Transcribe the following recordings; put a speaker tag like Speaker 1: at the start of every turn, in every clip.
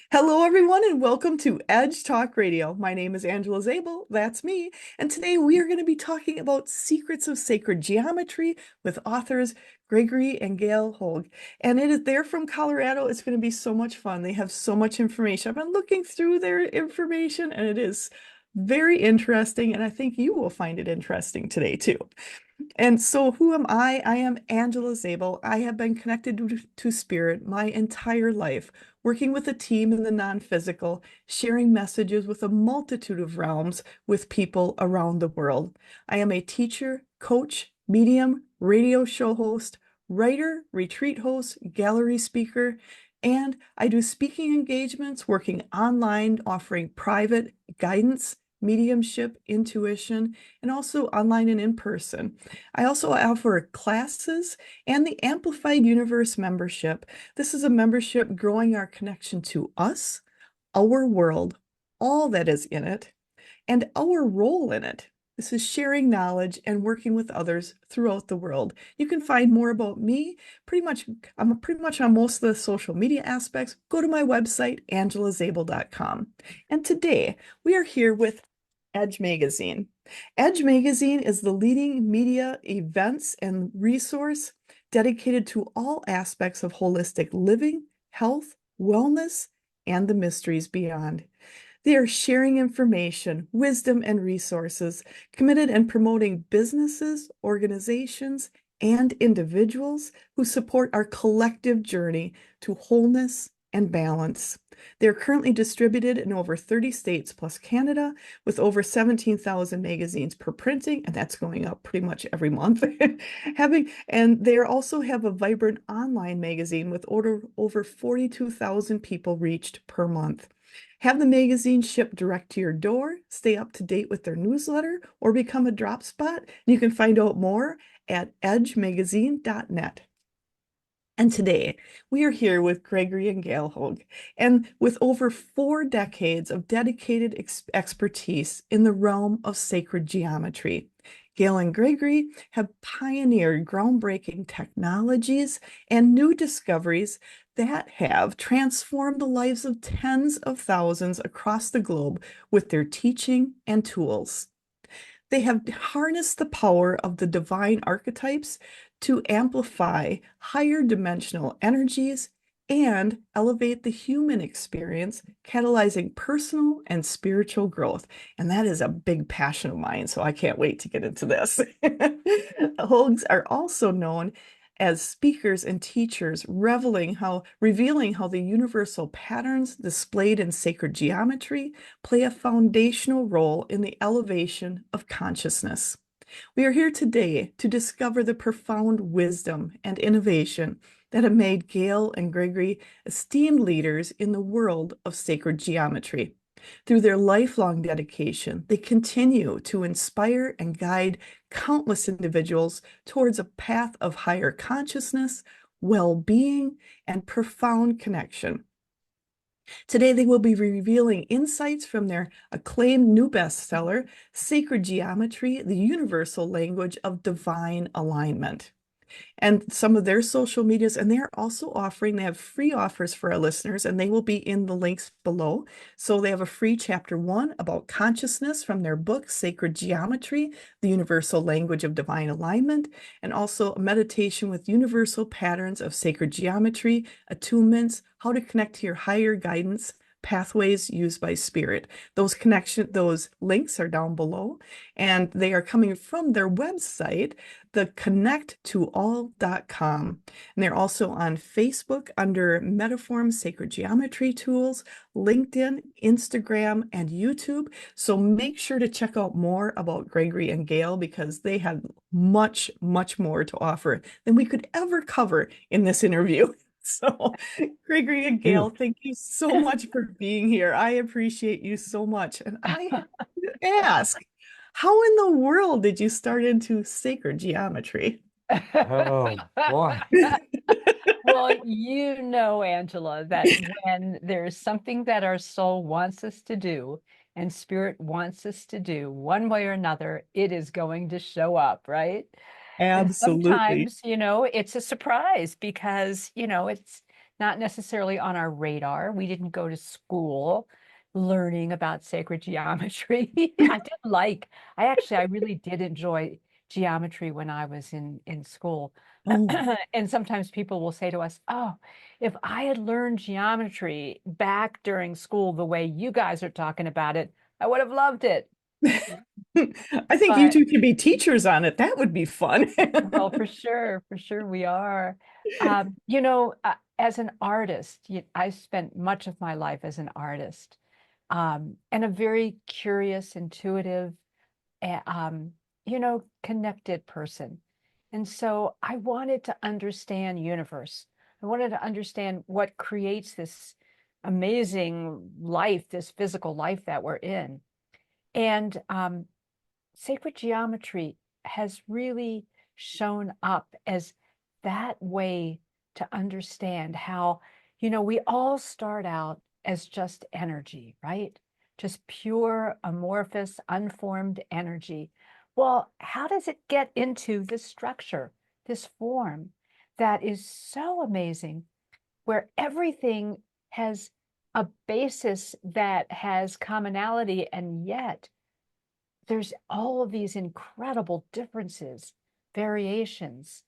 Speaker 1: Hello, everyone, and welcome to Edge Talk Radio. My name is Angela Zabel, that's me, and today we are going to be talking about secrets of sacred geometry with authors Gregory and Gail Hoag. They're from Colorado. It's going to be so much fun. They have so much information. I've been looking through their information, and it is very interesting, and I think you will find it interesting today too. And so, who am I? I am Angela Zabel. I have been connected to spirit my entire life, working with a team in the non-physical, sharing messages with a multitude of realms with people around the world. I am a teacher, coach, medium, radio show host, writer, retreat host, gallery speaker, and I do speaking engagements, working online, offering private guidance, mediumship, intuition, and also online and in person. I also offer classes and the Amplified Universe membership. This is a membership growing our connection to us, our world, all that is in it, and our role in it. This is sharing knowledge and working with others throughout the world. You can find more about me. I'm pretty much on most of the social media aspects. Go to my website, angelazabel.com. And today we are here with Edge Magazine. Edge Magazine is the leading media events and resource dedicated to all aspects of holistic living, health, wellness, and the mysteries beyond. They are sharing information, wisdom, and resources, committed and promoting businesses, organizations, and individuals who support our collective journey to wholeness and balance. They're currently distributed in over 30 states plus Canada with over 17,000 magazines per printing, and that's going up pretty much every month. And they also have a vibrant online magazine with over 42,000 people reached per month. Have the magazine shipped direct to your door, stay up to date with their newsletter, or become a drop spot. You can find out more at edgemagazine.net. And today we are here with Gregory and Gail Hoag, and with over 4 decades of dedicated expertise in the realm of sacred geometry. Gail and Gregory have pioneered groundbreaking technologies and new discoveries that have transformed the lives of tens of thousands across the globe with their teaching and tools. They have harnessed the power of the divine archetypes to amplify higher dimensional energies and elevate the human experience, catalyzing personal and spiritual growth. And that is a big passion of mine, so I can't wait to get into this. The Hoags are also known as speakers and teachers, revealing how the universal patterns displayed in sacred geometry play a foundational role in the elevation of consciousness. We are here today to discover the profound wisdom and innovation that have made Gail and Gregory esteemed leaders in the world of sacred geometry. Through their lifelong dedication, they continue to inspire and guide countless individuals towards a path of higher consciousness, well-being, and profound connection. Today, they will be revealing insights from their acclaimed new bestseller, Sacred Geometry, the Universal Language of Divine Alignment, and some of their social medias. And they have free offers for our listeners, and they will be in the links below. So they have a free chapter 1 about consciousness from their book, Sacred Geometry, the Universal Language of Divine Alignment, and also a meditation with universal patterns of sacred geometry, attunements, how to connect to your higher guidance, pathways used by spirit. Those links are down below, and they are coming from their website, theconnecttoall.com. And they're also on Facebook under Metaform Sacred Geometry Tools, LinkedIn, Instagram, and YouTube. So make sure to check out more about Gregory and Gail, because they have much, much more to offer than we could ever cover in this interview. So, Gregory and Gail, thank you so much for being here. I appreciate you so much. And I have to ask, how in the world did you start into sacred geometry?
Speaker 2: Oh boy.
Speaker 3: Well, you know, Angela, that when there's something that our soul wants us to do and spirit wants us to do, one way or another, it is going to show up, right? And
Speaker 1: Absolutely.
Speaker 3: sometimes, it's a surprise because, it's not necessarily on our radar. We didn't go to school learning about sacred geometry. I really did enjoy geometry when I was in school.
Speaker 1: Oh,
Speaker 3: And sometimes people will say to us, "Oh, if I had learned geometry back during school the way you guys are talking about it, I would have loved it."
Speaker 1: I think you
Speaker 3: But
Speaker 1: two could be teachers on it. That would be fun.
Speaker 3: well, for sure we are. As an artist, I spent much of my life as an artist, and a very curious, intuitive, connected person. And so I wanted to understand universe. I wanted to understand what creates this amazing life, this physical life that we're in. And sacred geometry has really shown up as that way to understand how, we all start out as just energy, right? Just pure, amorphous, unformed energy. Well, how does it get into this structure, this form that is so amazing, where everything has a basis that has commonality, and yet there's all of these incredible differences, variations.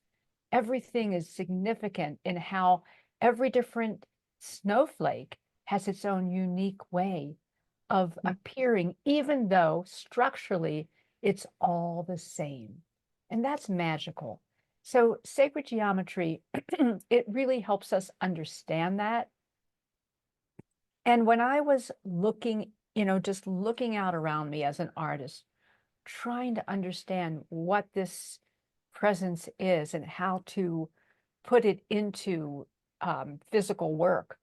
Speaker 3: Everything is significant in how every different snowflake has its own unique way of appearing, even though structurally it's all the same. And that's magical. So sacred geometry, it really helps us understand that. And when I was looking, just looking out around me as an artist, trying to understand what this presence is and how to put it into physical work,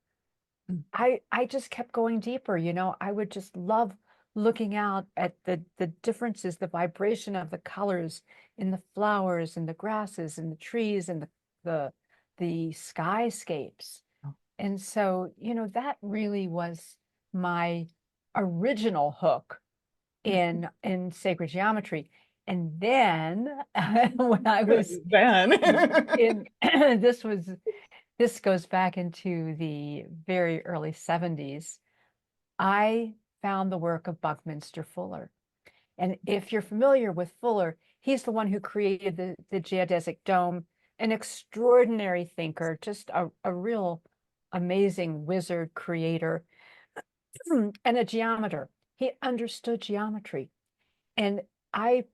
Speaker 3: I just kept going deeper. I would just love looking out at the differences, the vibration of the colors in the flowers and the grasses and the trees and the skyscapes. And so, that really was my original hook in sacred geometry. And then when I was
Speaker 1: Then.
Speaker 3: in this goes back into the very early 70s, I found the work of Buckminster Fuller. And if you're familiar with Fuller, he's the one who created the geodesic dome, an extraordinary thinker, just a real amazing wizard creator, and a geometer. He understood geometry. And I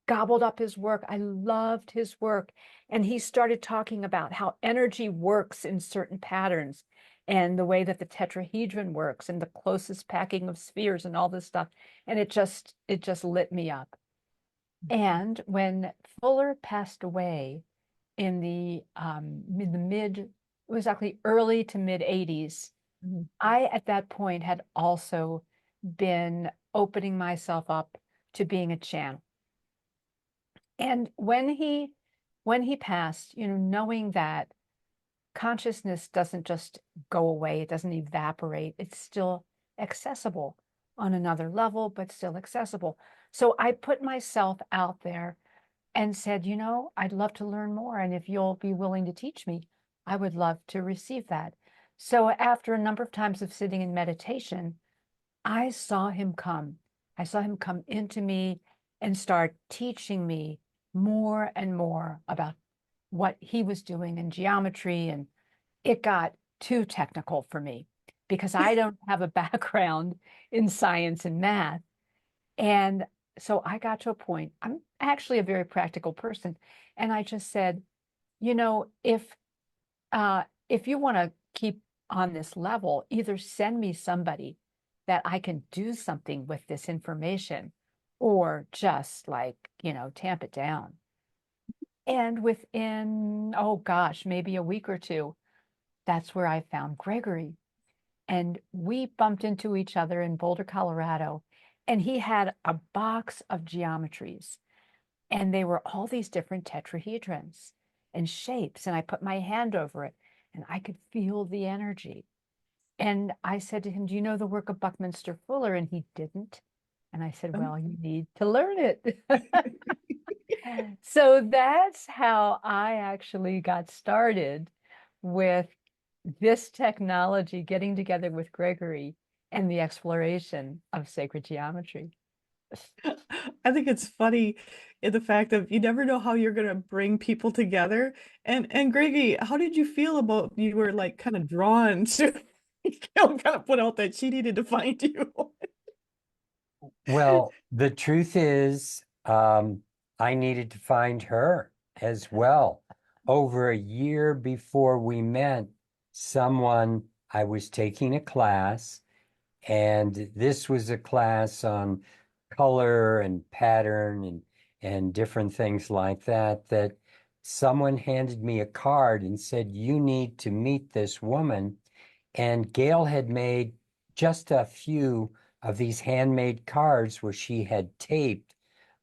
Speaker 3: gobbled up his work. I loved his work. And he started talking about how energy works in certain patterns and the way that the tetrahedron works and the closest packing of spheres and all this stuff. And it just lit me up. And when Fuller passed away in the mid, it was actually early to mid 80s, I at that point had also been opening myself up to being a channel. And when he passed, knowing that consciousness doesn't just go away, it doesn't evaporate, it's still accessible on another level, but still accessible. So I put myself out there and said, I'd love to learn more. And if you'll be willing to teach me, I would love to receive that. So after a number of times of sitting in meditation, I saw him come. I saw him come into me and start teaching me more and more about what he was doing in geometry. And it got too technical for me because I don't have a background in science and math. And so I got to a point, I'm actually a very practical person. And I just said, you know, if if you want to keep on this level, either send me somebody that I can do something with this information, or just like, tamp it down. And within, oh gosh, maybe a week or two, that's where I found Gregory. And we bumped into each other in Boulder, Colorado. And he had a box of geometries, and they were all these different tetrahedrons and shapes. And I put my hand over it and I could feel the energy. And I said to him, "Do you know the work of Buckminster Fuller?" And he didn't. And I said, "Well, you need to learn it." So that's how I actually got started with this technology getting together with Gregory and the exploration of sacred geometry.
Speaker 1: I think it's funny in the fact of you never know how you're gonna bring people together. And Greggy, how did you feel about you were like kind of drawn to kind of put out that she needed to find you?
Speaker 2: Well, the truth is, I needed to find her as well. Over a year before we met, I was taking a class, and this was a class on color and pattern and different things like that, that someone handed me a card and said, "You need to meet this woman." And Gail had made just a few of these handmade cards where she had taped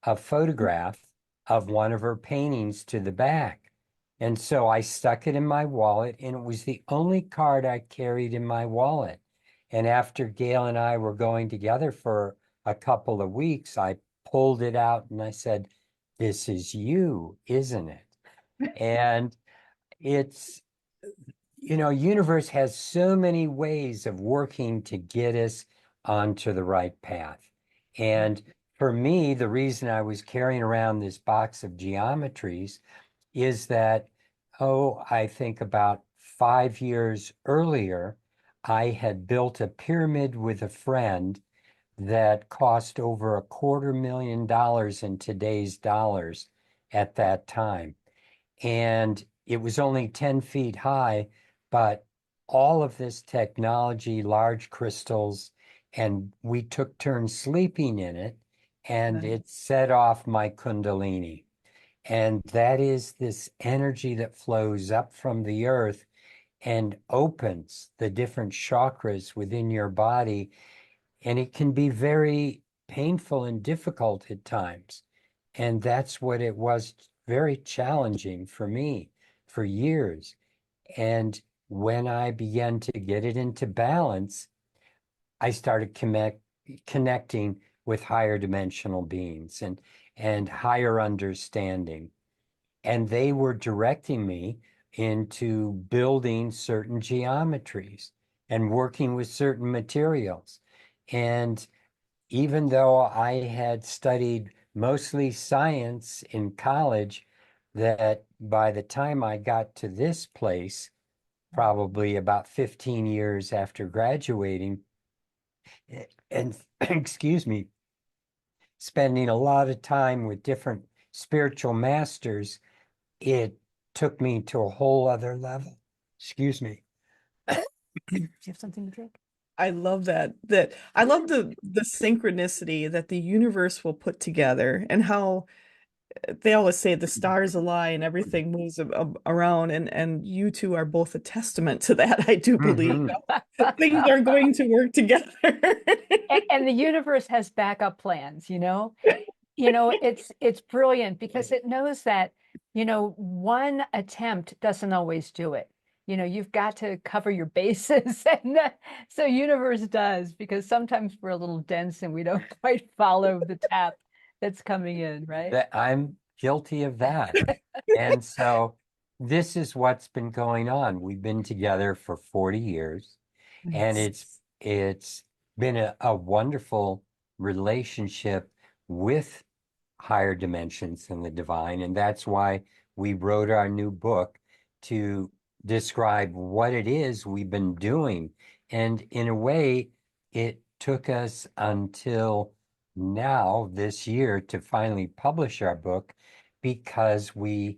Speaker 2: a photograph of one of her paintings to the back. And so I stuck it in my wallet, and it was the only card I carried in my wallet. And after Gail and I were going together for a couple of weeks, I pulled it out and I said, "This is you, isn't it?" And it's, universe has so many ways of working to get us onto the right path. And for me, the reason I was carrying around this box of geometries is that, I think about 5 years earlier, I had built a pyramid with a friend that cost over $250,000 in today's dollars at that time. And it was only 10 feet high, but all of this technology, large crystals, and we took turns sleeping in it, and
Speaker 1: Nice.
Speaker 2: it set off my Kundalini. And that is this energy that flows up from the earth and opens the different chakras within your body. And it can be very painful and difficult at times. And that's what it was, very challenging for me for years. And when I began to get it into balance, I started connecting with higher dimensional beings and higher understanding. And they were directing me into building certain geometries and working with certain materials. And even though I had studied mostly science in college, that by the time I got to this place, probably about 15 years after graduating, and excuse me, spending a lot of time with different spiritual masters, it took me to a whole other level. Excuse me. Do you have something to drink?
Speaker 1: I love that I love the synchronicity that the universe will put together and how they always say the stars align, everything moves around, and you two are both a testament to that. I do believe
Speaker 2: Mm-hmm.
Speaker 1: that things are going to work together.
Speaker 3: And the universe has backup plans, it's brilliant because it knows that, one attempt doesn't always do it. You've got to cover your bases. And so universe does, because sometimes we're a little dense and we don't quite follow the tap that's coming in, right?
Speaker 2: That I'm guilty of that. And so this is what's been going on. We've been together for 40 years, and
Speaker 1: Nice.
Speaker 2: it's been a wonderful relationship with higher dimensions and the divine. And that's why we wrote our new book to describe what it is we've been doing. And in a way, it took us until now, this year, to finally publish our book, because we're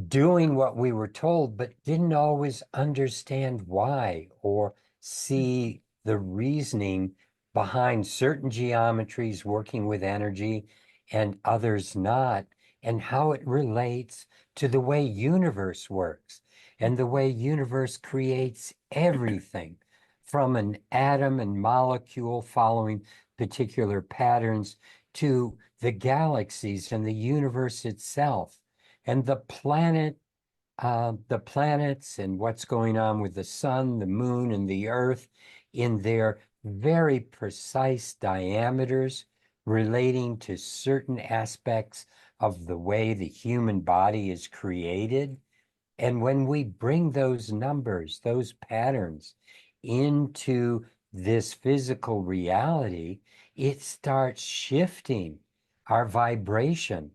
Speaker 2: doing what we were told, but didn't always understand why or see the reasoning behind certain geometries working with energy and others not, and how it relates to the way universe works and the way universe creates everything from an atom and molecule following particular patterns to the galaxies and the universe itself and the planets and what's going on with the sun, the moon, and the earth in their very precise diameters relating to certain aspects of the way the human body is created. And when we bring those numbers, those patterns into this physical reality, it starts shifting our vibration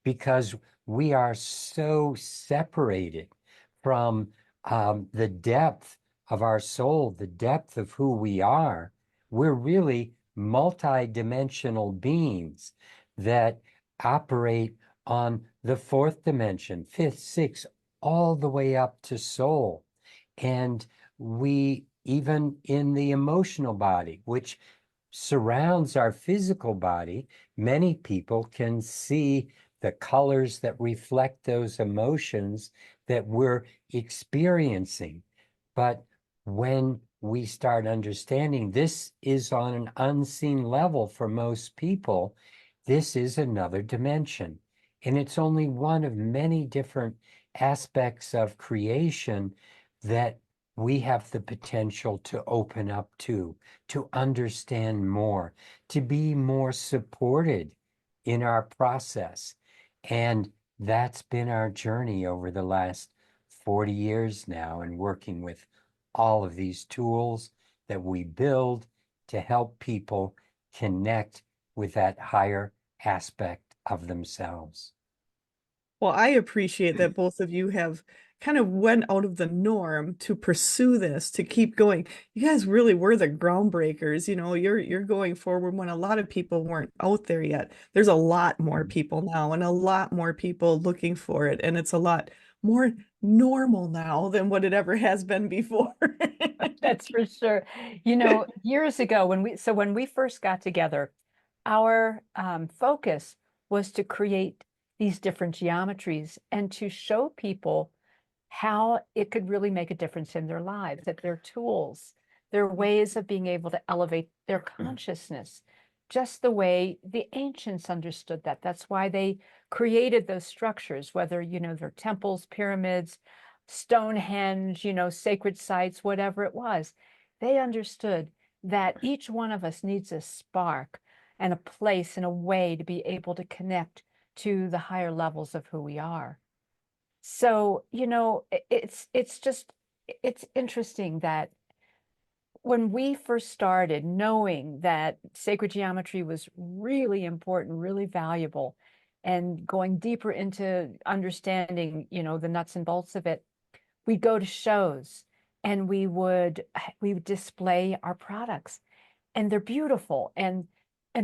Speaker 2: because we are so separated from the depth of our soul, the depth of who we are. We're really multi-dimensional beings that operate on the fourth dimension, fifth, sixth, all the way up to soul. And we, even in the emotional body, which surrounds our physical body, many people can see the colors that reflect those emotions that we're experiencing. But when we start understanding this is on an unseen level for most people, this is another dimension. And it's only one of many different aspects of creation that we have the potential to open up to understand more, to be more supported in our process. And that's been our journey over the last 40 years now, and working with all of these tools that we build to help people connect with that higher aspect of themselves.
Speaker 1: Well, I appreciate that both of you have kind of went out of the norm to pursue this, to keep going. You guys really were the groundbreakers. You're going forward when a lot of people weren't out there yet. There's a lot more people now and a lot more people looking for it, and it's a lot more normal now than what it ever has been before.
Speaker 3: That's for sure. Years ago when we first got together, our focus was to create these different geometries and to show people how it could really make a difference in their lives, that their tools, their ways of being able to elevate their consciousness, just the way the ancients understood that. That's why they created those structures, whether, they're temples, pyramids, Stonehenge, sacred sites, whatever it was. They understood that each one of us needs a spark and a place and a way to be able to connect to the higher levels of who we are. So, it's interesting that when we first started knowing that sacred geometry was really important, really valuable, and going deeper into understanding, the nuts and bolts of it, we'd go to shows and we would display our products, and they're beautiful, and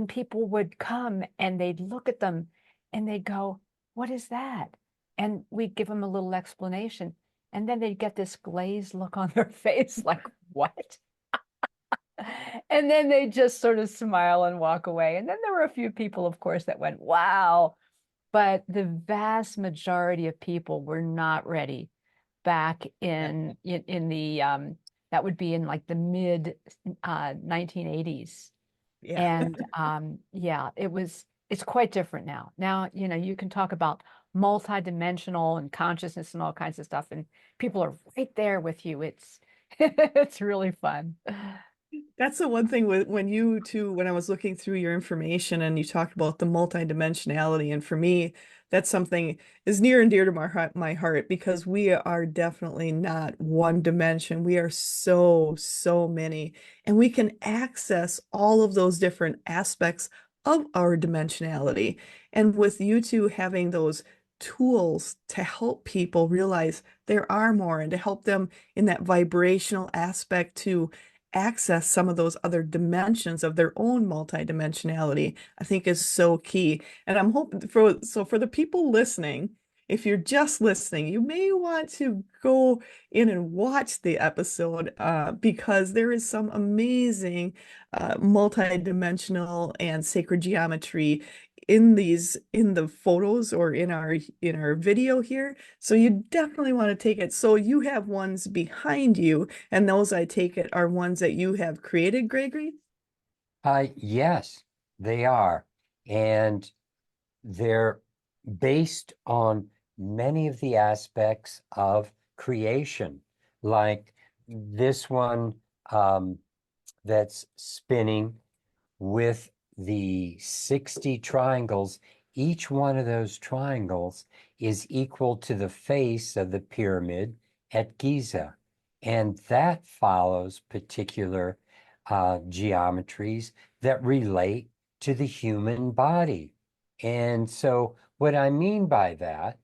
Speaker 3: people would come and they'd look at them and they'd go, "What is that?" And we'd give them a little explanation, and then they'd get this glazed look on their face like, "What?" And then they just sort of smile and walk away. And then there were a few people, of course, that went, "Wow." But the vast majority of people were not ready back in the that would be in like the mid 1980s.
Speaker 1: Yeah.
Speaker 3: And yeah, it's quite different now. Now, you can talk about multidimensional and consciousness and all kinds of stuff, and people are right there with you. It's it's really fun.
Speaker 1: That's the one thing with when you two, when I was looking through your information and you talked about the multidimensionality, and for me, that's something is near and dear to my heart because we are definitely not one dimension. We are so, so many, and we can access all of those different aspects of our dimensionality. And with you two having those tools to help people realize there are more and to help them in that vibrational aspect to access some of those other dimensions of their own multidimensionality, I think is so key. And I'm hoping for the people listening, if you're just listening, you may want to go in and watch the episode because there is some amazing multidimensional and sacred geometry in the photos or in our video here. So you definitely want to take it. So you have ones behind you, and those I take it are ones that you have created, Gregory?
Speaker 2: Yes, they are. And they're based on many of the aspects of creation, like this one that's spinning with the 60 triangles each one of those triangles is equal to the face of the pyramid at Giza. And that follows particular geometries that relate to the human body. And so what I mean by that,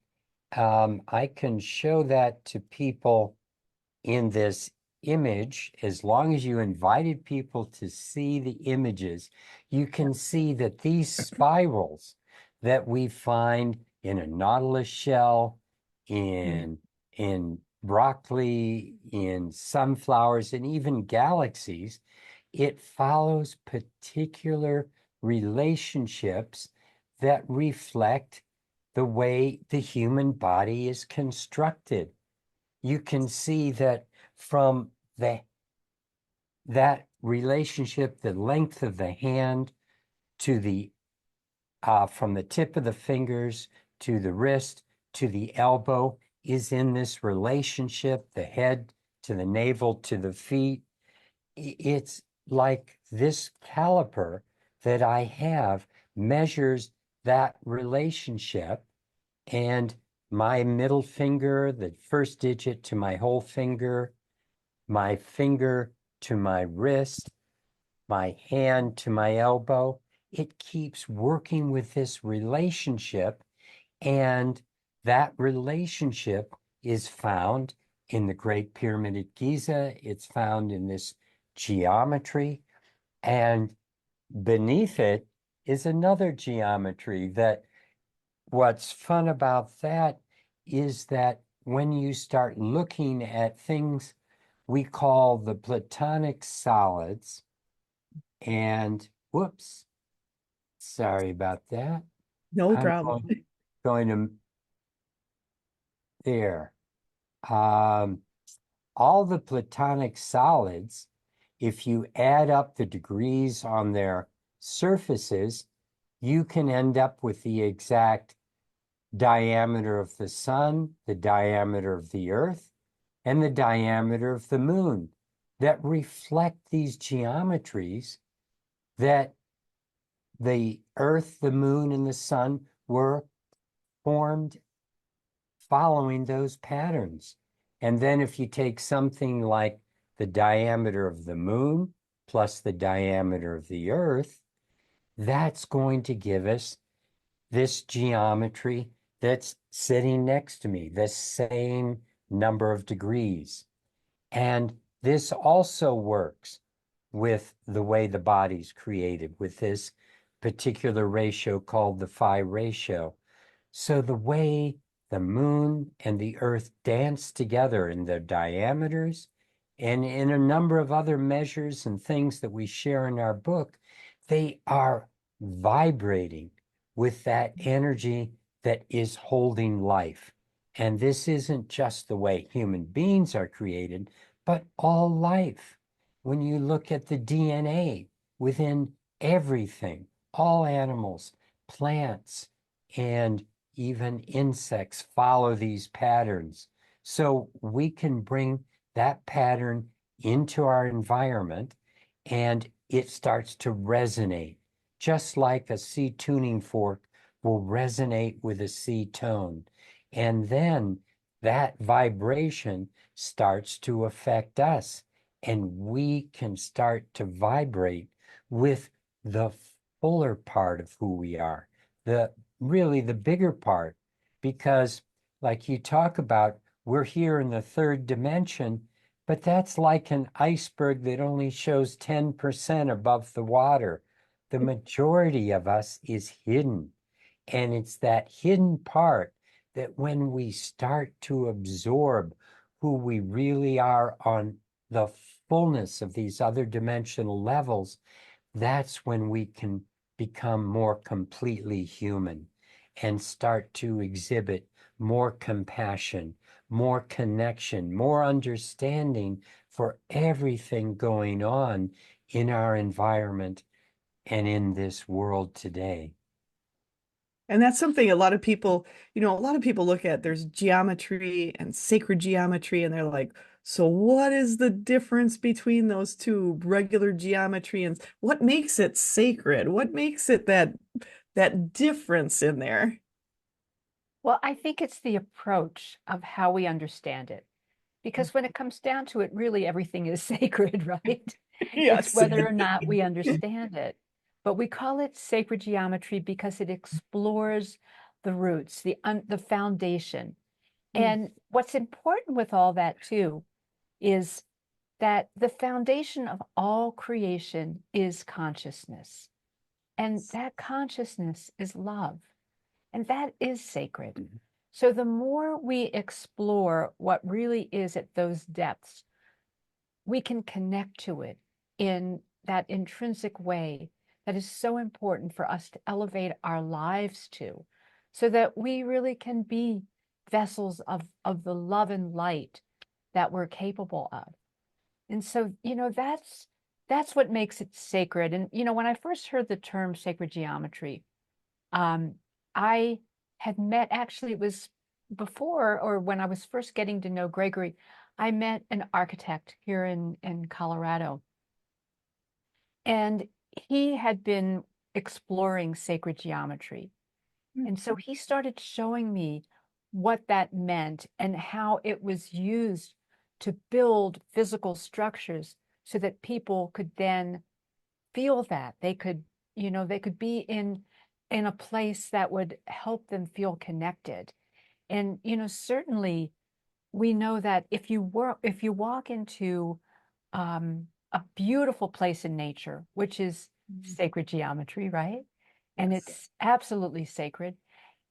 Speaker 2: I can show that to people in this image. As long as you invited people to see the images, you can see that these spirals that we find in a nautilus shell,
Speaker 1: Mm.
Speaker 2: in broccoli, in sunflowers, and even galaxies, it follows particular relationships that reflect the way the human body is constructed. You can see that from that relationship, the length of the hand to the from the tip of the fingers to the wrist to the elbow is in this relationship, the head to the navel to the feet. It's like this caliper that I have measures that relationship, and my middle finger, the first digit to my whole finger, my finger to my wrist, my hand to my elbow. It keeps working with this relationship, and that relationship is found in the Great Pyramid at Giza. It's found in this geometry, and beneath it is another geometry that what's fun about that is that when you start looking at things we call the Platonic solids, and whoops, sorry about that.
Speaker 1: No
Speaker 2: I'm
Speaker 1: problem.
Speaker 2: going to there. Um, all the Platonic solids, if you add up the degrees on their surfaces, you can end up with the exact diameter of the sun, the diameter of the earth, and the diameter of the moon that reflect these geometries that the earth, the moon, and the sun were formed following those patterns. And then if you take something like the diameter of the moon plus the diameter of the earth, that's going to give us this geometry that's sitting next to me, the same number of degrees. And this also works with the way the body's created, with this particular ratio called the phi ratio. So the way the moon and the earth dance together in their diameters and in a number of other measures and things that we share in our book, they are vibrating with that energy that is holding life. And this isn't just the way human beings are created, but all life. When you look at the DNA within everything, all animals, plants, and even insects follow these patterns. So we can bring that pattern into our environment and it starts to resonate, just like a C tuning fork will resonate with a C tone. And then that vibration starts to affect us, and we can start to vibrate with the fuller part of who we are, the really the bigger part, because like you talk about, we're here in the third dimension, but that's like an iceberg that only shows 10% above the water. The majority of us is hidden. And it's that hidden part that when we start to absorb who we really are on the fullness of these other dimensional levels, that's when we can become more completely human and start to exhibit more compassion, more connection, more understanding for everything going on in our environment and in this world today.
Speaker 1: And that's something a lot of people, a lot of people look at there's geometry and sacred geometry, and they're like, so what is the difference between those two, regular geometry, and what makes it sacred? What makes it that difference in there.
Speaker 3: Well, I think it's the approach of how we understand it. Because when it comes down to it, really everything is sacred, right? It's
Speaker 1: Yes.
Speaker 3: whether or not we understand it. But we call it sacred geometry because it explores the roots, the foundation. And what's important with all that too is that the foundation of all creation is consciousness. And that consciousness is love. And that is sacred. So the more we explore what really is at those depths, we can connect to it in that intrinsic way that is so important for us to elevate our lives to, so that we really can be vessels of the love and light that we're capable of. And so, that's what makes it sacred. And, when I first heard the term sacred geometry, um, I had met, actually, it was before or when I was first getting to know Gregory, I met an architect here in Colorado. And he had been exploring sacred geometry. And so he started showing me what that meant and how it was used to build physical structures so that people could then feel that they could be in a place that would help them feel connected. And certainly we know that if you walk into a beautiful place in nature, which is sacred geometry, right? And
Speaker 1: Yes.
Speaker 3: it's absolutely sacred.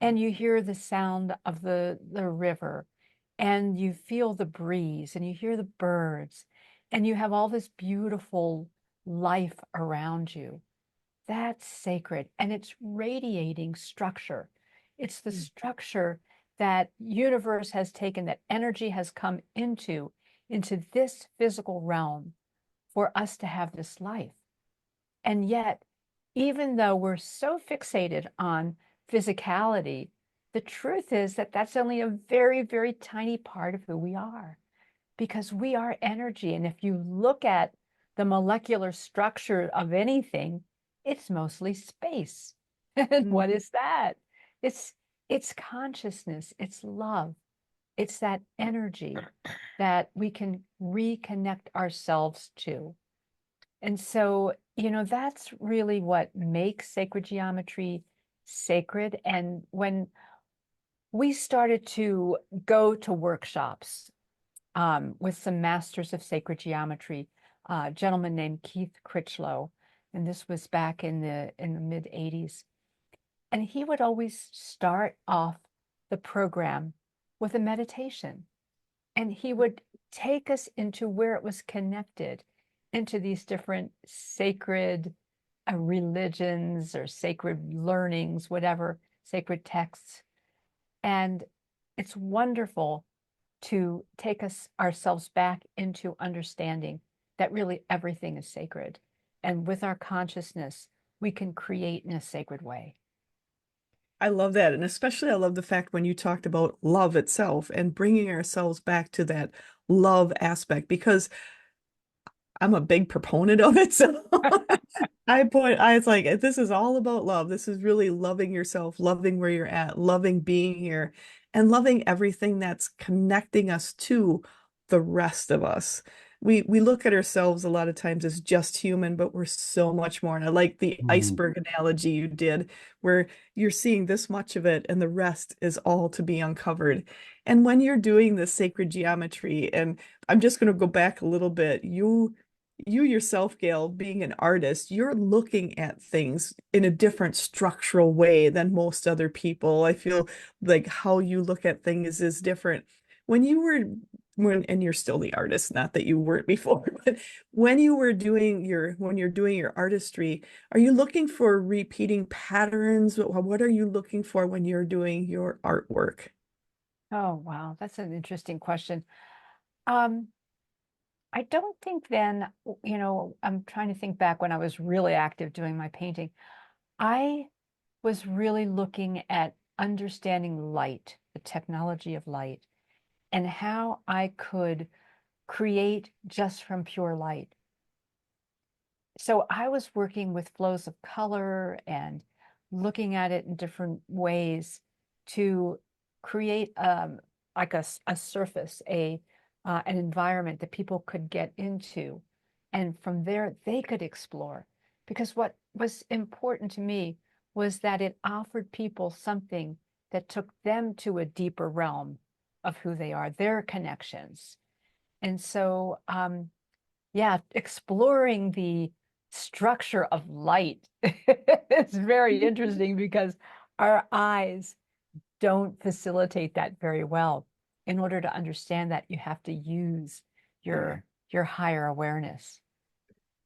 Speaker 3: And you hear the sound of the river, and you feel the breeze, and you hear the birds, and you have all this beautiful life around you. That's sacred, and it's radiating structure. It's the structure that universe has taken, that energy has come into this physical realm for us to have this life. And yet, even though we're so fixated on physicality, the truth is that that's only a very, very tiny part of who we are, because we are energy. And if you look at the molecular structure of anything, it's mostly space. And what is that? It's it's consciousness, it's love, it's that energy that we can reconnect ourselves to. And so, that's really what makes sacred geometry sacred. And when we started to go to workshops with some masters of sacred geometry, a gentleman named Keith Critchlow, and this was back in the mid 80s. And he would always start off the program with a meditation. And he would take us into where it was connected into these different sacred religions or sacred learnings, whatever, sacred texts. And it's wonderful to take us ourselves back into understanding that really everything is sacred. And with our consciousness, we can create in a sacred way.
Speaker 1: I love that. And especially I love the fact when you talked about love itself and bringing ourselves back to that love aspect, because I'm a big proponent of it. So I it's like this is all about love. This is really loving yourself, loving where you're at, loving being here, and loving everything that's connecting us to the rest of us. We look at ourselves a lot of times as just human, but we're so much more. And I like the
Speaker 2: Mm.
Speaker 1: iceberg analogy you did, where you're seeing this much of it and the rest is all to be uncovered. And when you're doing this sacred geometry, and I'm just going to go back a little bit, you yourself, Gail, being an artist, you're looking at things in a different structural way than most other people. I feel like how you look at things is different. When you were and you're still the artist, not that you weren't before, but when you're doing your artistry, are you looking for repeating patterns? What are you looking for when you're doing your artwork?
Speaker 3: Oh, wow. That's an interesting question. Um, I don't think then, I'm trying to think back when I was really active doing my painting. I was really looking at understanding light, the technology of light, and how I could create just from pure light. So I was working with flows of color and looking at it in different ways to create like a surface, an environment that people could get into. And from there, they could explore. Because what was important to me was that it offered people something that took them to a deeper realm of who they are, their connections. And so, yeah, exploring the structure of light is very interesting because our eyes don't facilitate that very well. In order to understand that, you have to use your higher awareness.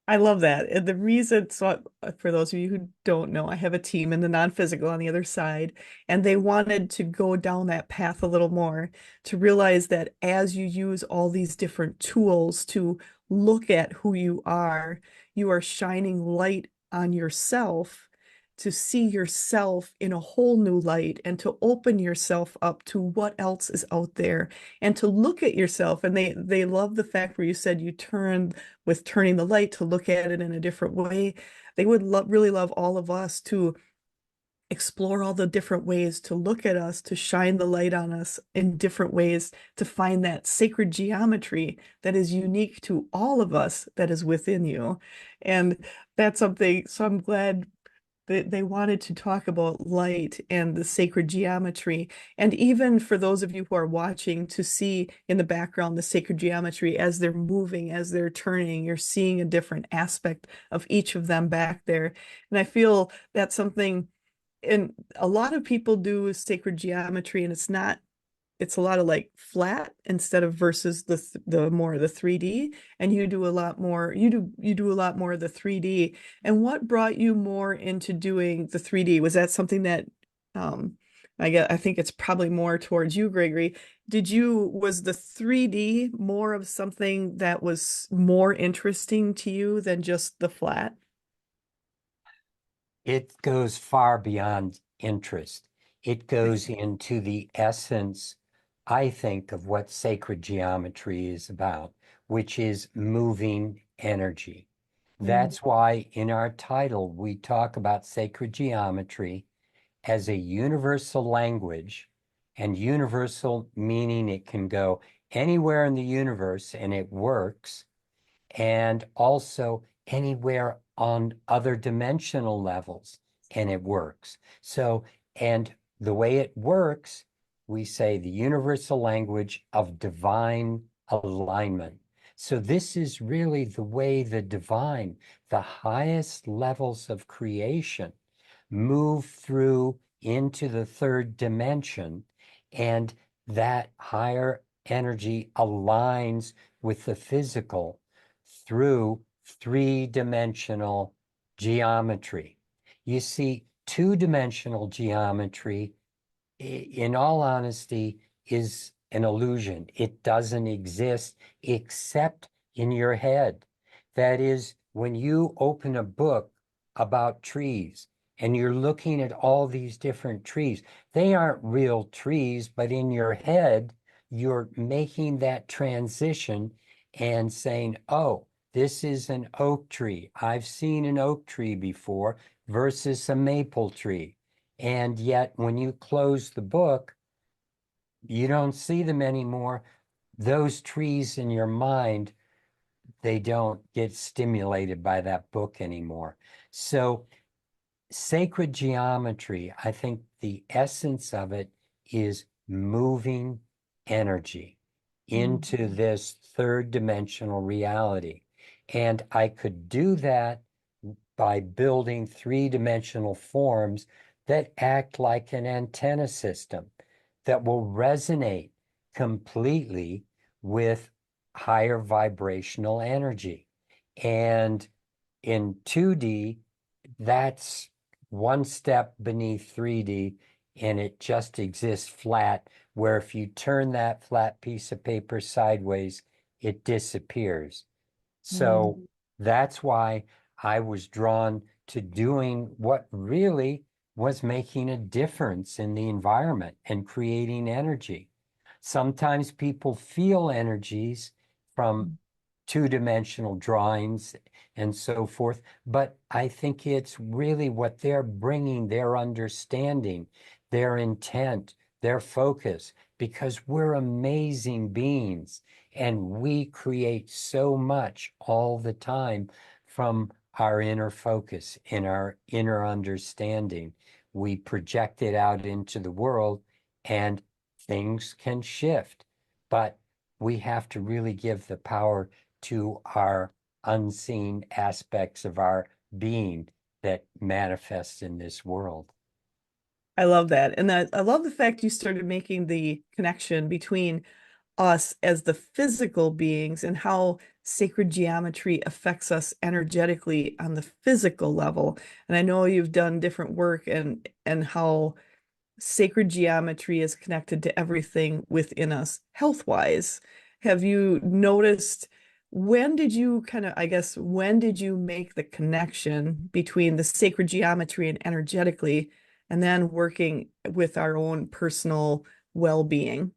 Speaker 1: I love that. And the reason, so for those of you who don't know, I have a team in the non-physical on the other side, and they wanted to go down that path a little more to realize that as you use all these different tools to look at who you are shining light on yourself to see yourself in a whole new light and to open yourself up to what else is out there and to look at yourself. And they love the fact where you said you turn with turning the light to look at it in a different way. They would really love all of us to explore all the different ways to look at us, to shine the light on us in different ways, to find that sacred geometry that is unique to all of us that is within you. And that's something, so I'm glad they wanted to talk about light and the sacred geometry. And even for those of you who are watching, to see in the background the sacred geometry as they're moving, as they're turning, you're seeing a different aspect of each of them back there. And I feel that's something, and a lot of people do sacred geometry, and it's a lot of like flat instead of versus the more the 3D, and you do a lot more you do a lot more of the 3D. And what brought you more into doing the 3D? Was that something that um I think it's probably more towards you, Gregory. Was the 3D more of something that was more interesting to you than just the flat?
Speaker 2: It goes far beyond interest. It goes into the essence, I think, of what sacred geometry is about, which is moving energy.
Speaker 1: Mm,
Speaker 2: That's why in our title, we talk about sacred geometry as a universal language, and universal meaning it can go anywhere in the universe and it works, and also anywhere on other dimensional levels, and it works. So, and the way it works, we say the universal language of divine alignment. So this is really the way the divine, the highest levels of creation, move through into the third dimension, and that higher energy aligns with the physical through three-dimensional geometry. You see, two-dimensional geometry, in all honesty, is an illusion. It doesn't exist except in your head. That is, when you open a book about trees and you're looking at all these different trees, they aren't real trees, but in your head, you're making that transition and saying, oh, this is an oak tree. I've seen an oak tree before versus a maple tree. And yet, when you close the book, you don't see them anymore. Those trees in your mind, they don't get stimulated by that book anymore. So, sacred geometry, I think the essence of it is moving energy
Speaker 1: mm,
Speaker 2: into this third dimensional reality. And I could do that by building three-dimensional forms that act like an antenna system that will resonate completely with higher vibrational energy. And in 2D, that's one step beneath 3D, and it just exists flat, where if you turn that flat piece of paper sideways, it disappears. So
Speaker 1: mm,
Speaker 2: that's why I was drawn to doing what really was making a difference in the environment and creating energy. Sometimes people feel energies from
Speaker 1: mm.
Speaker 2: two-dimensional drawings and so forth. But I think it's really what they're bringing, their understanding, their intent, their focus, because we're amazing beings and we create so much all the time from our inner focus and our inner understanding. We project it out into the world and things can shift, but we have to really give the power to our unseen aspects of our being that manifests in this world.
Speaker 1: I love that. And I love the fact you started making the connection between us as the physical beings and how sacred geometry affects us energetically on the physical level. And I know you've done different work and how sacred geometry is connected to everything within us health-wise. Have you noticed when did you kind of, I guess, when did you make the connection between the sacred geometry and energetically, and then working with our own personal well-being?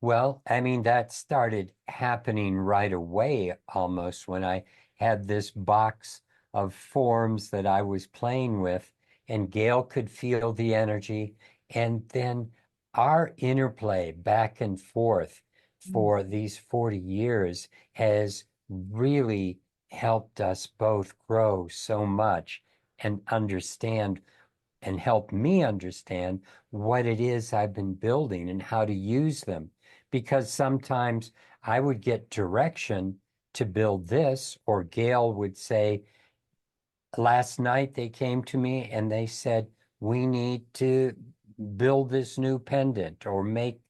Speaker 2: Well, I mean, that started happening right away almost when I had this box of forms that I was playing with, and Gail could feel the energy. And then our interplay back and forth for these 40 years has really helped us both grow so much and understand and help me understand what it is I've been building and how to use them. Because sometimes I would get direction to build this, or Gail would say, last night they came to me and they said, we need to build this new pendant or make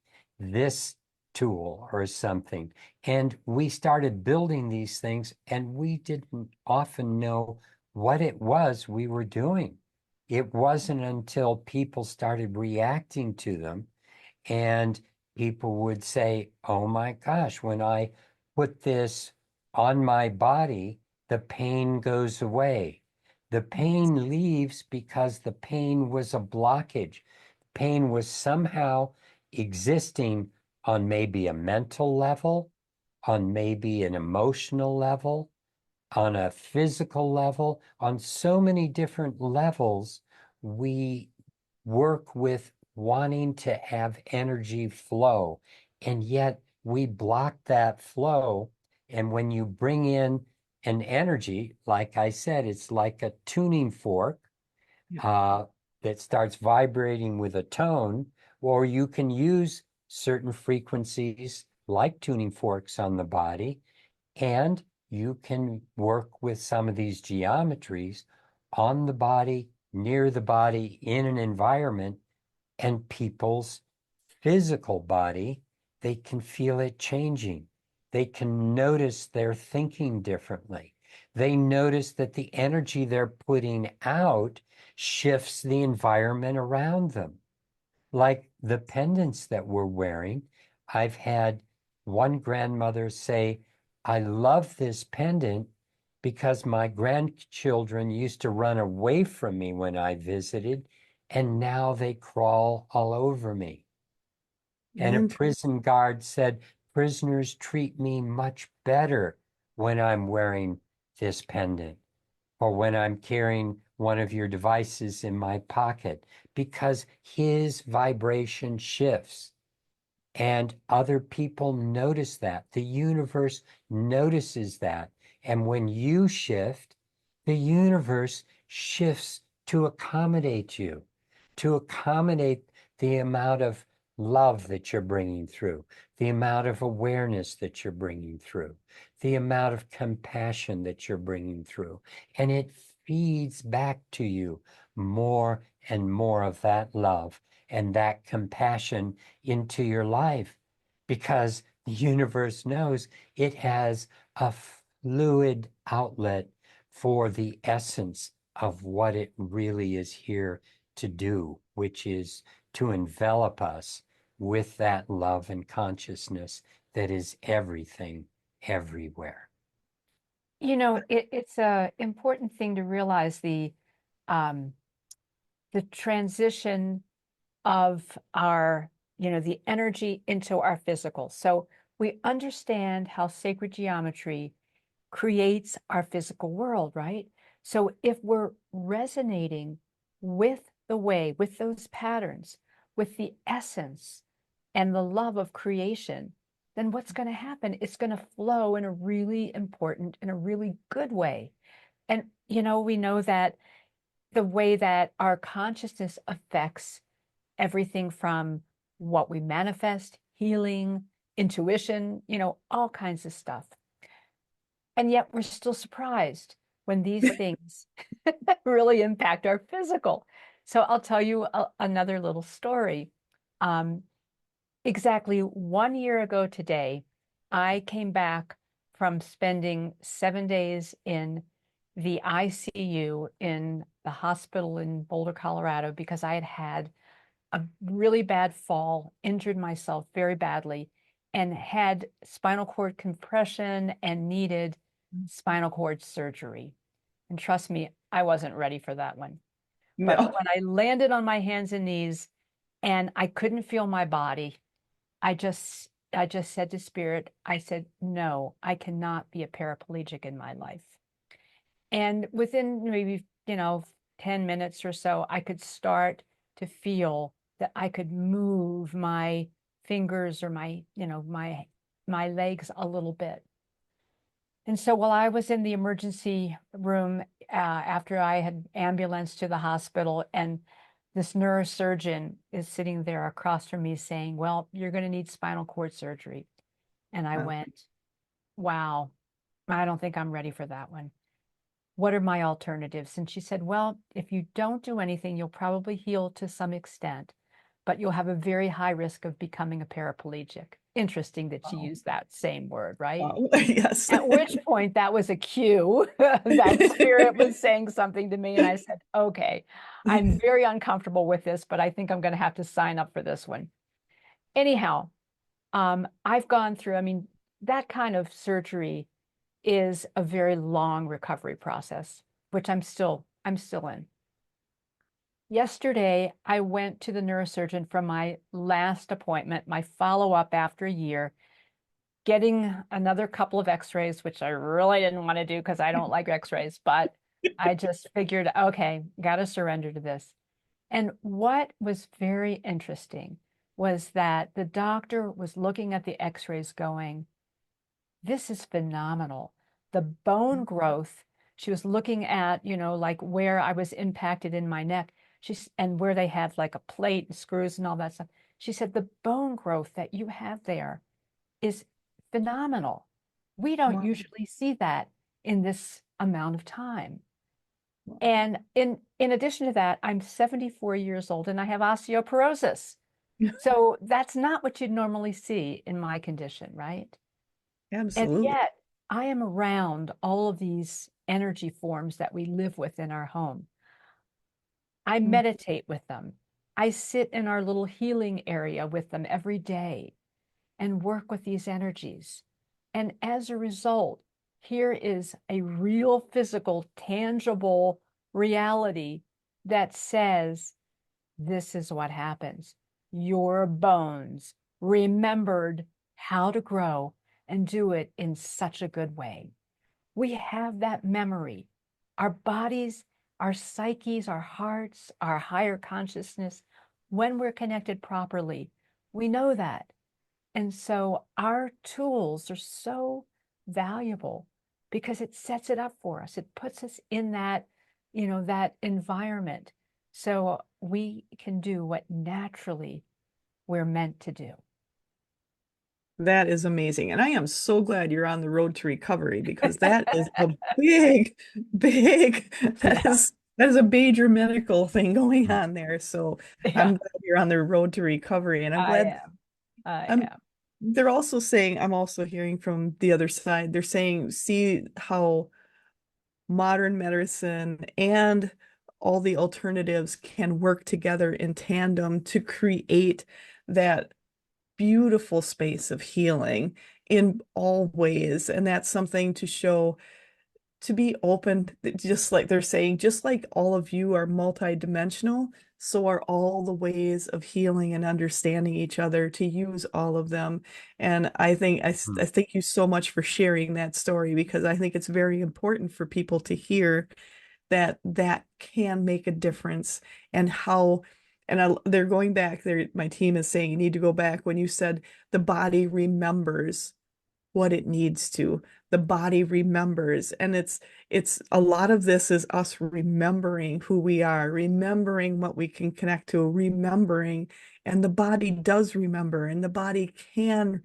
Speaker 2: this tool or something. And we started building these things and we didn't often know what it was we were doing. It wasn't until people started reacting to them and people would say, oh my gosh, when I put this on my body, the pain goes away. The pain leaves because the pain was a blockage. Pain was somehow existing on maybe a mental level, on maybe an emotional level, on a physical level, on so many different levels. We work with wanting to have energy flow, and yet we block that flow. And when you bring in an energy, like I said, it's like a tuning fork
Speaker 1: Yeah.
Speaker 2: that starts vibrating with a tone, or you can use certain frequencies like tuning forks on the body, and you can work with some of these geometries on the body, near the body, in an environment, and people's physical body, they can feel it changing. They can notice they're thinking differently. They notice that the energy they're putting out shifts the environment around them. Like the pendants that we're wearing, I've had one grandmother say, I love this pendant because my grandchildren used to run away from me when I visited, and now they crawl all over me. And a
Speaker 1: And
Speaker 2: prison guard said, prisoners treat me much better when I'm wearing this pendant or when I'm carrying one of your devices in my pocket, because his vibration shifts. And other people notice that. The universe notices that. And when you shift, the universe shifts to accommodate you, to accommodate the amount of love that you're bringing through, the amount of awareness that you're bringing through, the amount of compassion that you're bringing through. And it feeds back to you more and more of that love and that compassion into your life, because the universe knows it has a fluid outlet for the essence of what it really is here to do, which is to envelop us with that love and consciousness that is everything, everywhere.
Speaker 3: It's a important thing to realize um, the transition of our, the energy into our physical. So We understand how sacred geometry creates our physical world, right? So if we're resonating with the way, with those patterns, with the essence and the love of creation, then what's going to happen? It's going to flow in a really important, in a really good way. And, we know that the way that our consciousness affects everything from what we manifest, healing, intuition, all kinds of stuff. And yet we're still surprised when these things really impact our physical. So I'll tell you another little story. Um, exactly 1 year ago today, I came back from spending 7 days in the ICU in the hospital in Boulder, Colorado, because I had a really bad fall, injured myself very badly, and had spinal cord compression and needed spinal cord surgery. And trust me, I wasn't ready for that one. But
Speaker 1: No.
Speaker 3: when I landed on my hands and knees and I couldn't feel my body, I just said to spirit, I said, no, I cannot be a paraplegic in my life. And within maybe, 10 minutes or so, I could start to feel that I could move my fingers or my legs a little bit. And so while I was in the emergency room after I had ambulanced to the hospital, and this neurosurgeon is sitting there across from me saying, well, you're going to need spinal cord surgery. And I went, wow, I don't think I'm ready for that one. What are my alternatives? And she said, well, if you don't do anything, you'll probably heal to some extent, but you'll have a very high risk of becoming a paraplegic. Interesting that she
Speaker 1: Wow.
Speaker 3: used that same word, right?
Speaker 1: Wow. Yes.
Speaker 3: At which point that was a cue that spirit was saying something to me. And I said, okay, I'm very uncomfortable with this, but I think I'm going to have to sign up for this one. Anyhow, I've gone through, that kind of surgery is a very long recovery process, which I'm still in. Yesterday, I went to the neurosurgeon for my last appointment, my follow-up after a year, getting another couple of x-rays, which I really didn't want to do because I don't like x-rays, but I just figured, okay, got to surrender to this. And what was very interesting was that the doctor was looking at the x-rays going, this is phenomenal. The bone growth, she was looking at, like where I was impacted in my neck. And where they had like a plate and screws and all that stuff. She said, the bone growth that you have there is phenomenal. We don't
Speaker 1: Wow.
Speaker 3: usually see that in this amount of time. And in addition to that, I'm 74 years old and I have osteoporosis. So that's not what you'd normally see in my condition, right? And
Speaker 1: Absolutely.
Speaker 3: yet I am around all of these energy forms that we live with in our home. I
Speaker 1: Mm.
Speaker 3: meditate with them. I sit in our little healing area with them every day and work with these energies. And as a result, here is a real physical, tangible reality that says, this is what happens. Your bones remembered how to grow and do it in such a good way. We have that memory. Our bodies, our psyches, our hearts, our higher consciousness, when we're connected properly, we know that. And so our tools are so valuable because it sets it up for us. It puts us in that, that environment so we can do what naturally we're meant to do.
Speaker 1: That is amazing. And I am so glad you're on the road to recovery because that is a big, big,
Speaker 3: Yeah,
Speaker 1: that is a major medical thing going on there. So I'm
Speaker 3: yeah,
Speaker 1: glad you're on the road to recovery. And I'm
Speaker 3: I
Speaker 1: glad
Speaker 3: am. I
Speaker 1: I'm
Speaker 3: am.
Speaker 1: they're also saying, I'm also hearing from the other side, they're saying, see how modern medicine and all the alternatives can work together in tandem to create that beautiful space of healing in all ways. And that's something to show, to be open, just like they're saying, just like all of you are multidimensional, so are all the ways of healing and understanding each other, to use all of them. And I thank you so much for sharing that story, because I think it's very important for people to hear that that can make a difference. And how, they're going back there. My team is saying you need to go back when you said the body remembers what it needs to. The body remembers. And it's a lot of this is us remembering who we are, remembering what we can connect to, remembering. And the body does remember, and the body can,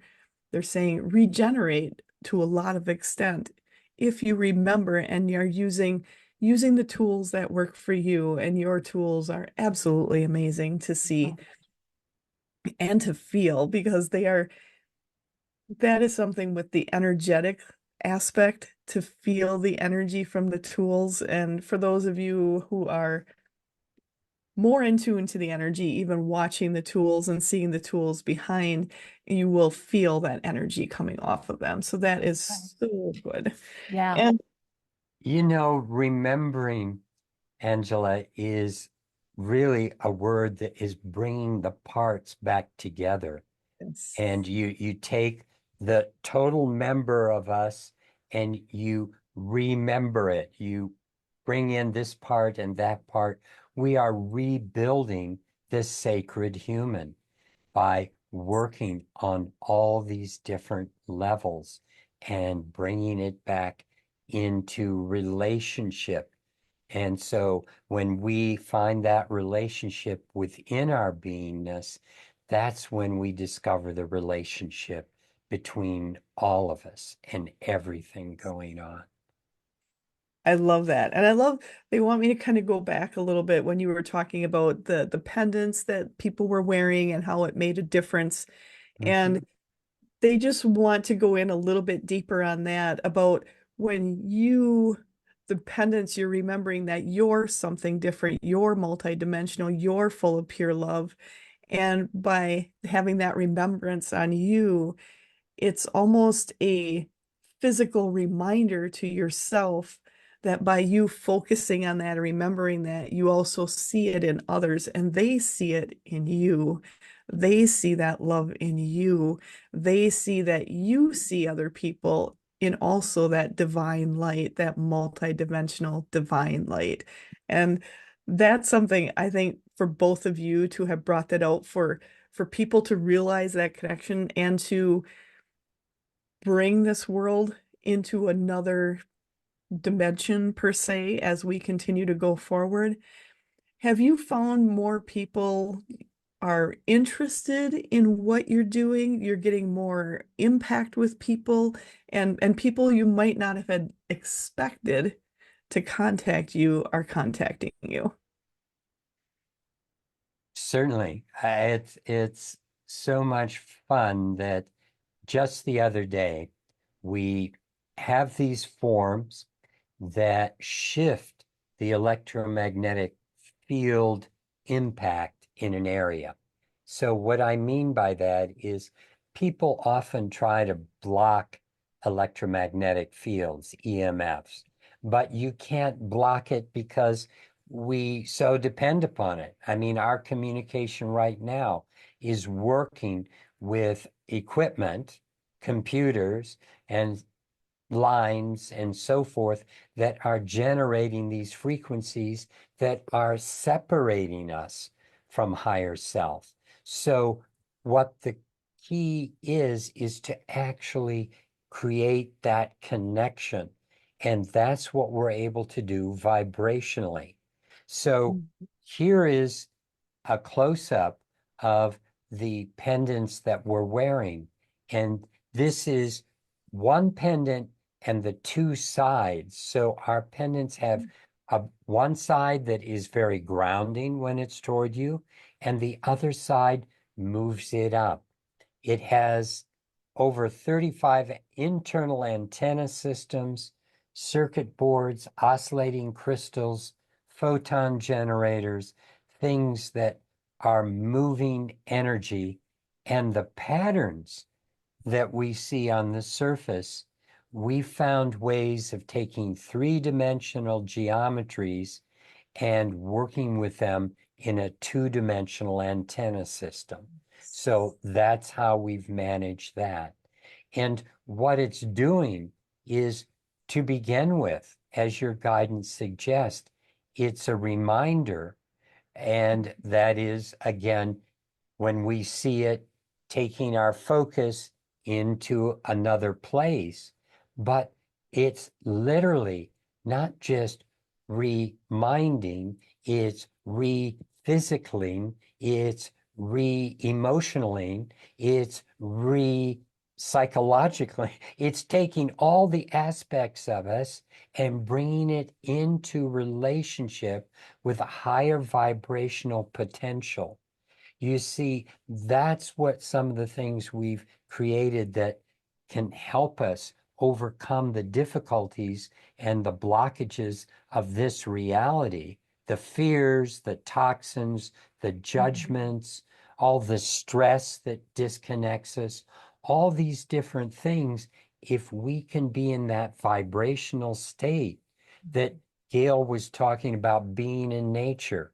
Speaker 1: they're saying, regenerate to a lot of extent if you remember and you're using the tools that work for you. And your tools are absolutely amazing to see and to feel, because they are, that is something with the energetic aspect, to feel the energy from the tools. And for those of you who are more in tune to the energy, even watching the tools and seeing the tools behind, you will feel that energy coming off of them. So that is
Speaker 3: Right.
Speaker 1: so good.
Speaker 3: Yeah.
Speaker 1: And
Speaker 2: Remembering, Angela, is really a word that is bringing the parts back together.
Speaker 1: it's,
Speaker 2: And you take the total member of us and you remember it. You bring in this part and that part. We are rebuilding this sacred human by working on all these different levels and bringing it back into relationship. And so when we find that relationship within our beingness, that's when we discover the relationship between all of us and everything going on.
Speaker 1: I love that. And I love, they want me to kind of go back a little bit when you were talking about the pendants that people were wearing and how it made a difference.
Speaker 2: Mhm.
Speaker 1: And they just want to go in a little bit deeper on that, about when you, the pendants, you're remembering that you're something different, you're multidimensional, you're full of pure love. And by having that remembrance on you, it's almost a physical reminder to yourself that by you focusing on that and remembering that, you also see it in others, and they see it in you. They see that love in you. They see that you see other people in also that divine light, that multidimensional divine light. And that's something I think for both of you to have brought that out, for people to realize that connection and to bring this world into another dimension, per se, as we continue to go forward. Have you found more people are interested in what you're doing? You're getting more impact with people, and people you might not have had expected to contact you are contacting you.
Speaker 2: Certainly. It's so much fun that just the other day we have these forms that shift the electromagnetic field impact in an area. So what I mean by that is people often try to block electromagnetic fields, EMFs, but you can't block it because we so depend upon it. I mean, our communication right now is working with equipment, computers, and lines and so forth that are generating these frequencies that are separating us from higher self. So what the key is to actually create that connection. And that's what we're able to do vibrationally. So here is a close-up of the pendants that we're wearing. And this is one pendant and the two sides. So our pendants have one side that is very grounding when it's toward you, and the other side moves it up. It has over 35 internal antenna systems, circuit boards, oscillating crystals, photon generators, things that are moving energy, and the patterns that we see on the surface. We found ways of taking three-dimensional geometries and working with them in a two-dimensional antenna system. So that's how we've managed that. And what it's doing is, to begin with, as your guidance suggests, it's a reminder. And that is, again, when we see it, taking our focus into another place. But it's literally not just reminding, it's re-physicaling, it's re-emotionaling, it's re-psychologically. It's taking all the aspects of us and bringing it into relationship with a higher vibrational potential. You see, that's what some of the things we've created that can help us overcome the difficulties and the blockages of this reality, the fears, the toxins, the judgments, all the stress that disconnects us, all these different things. If we can be in that vibrational state that Gail was talking about, being in nature,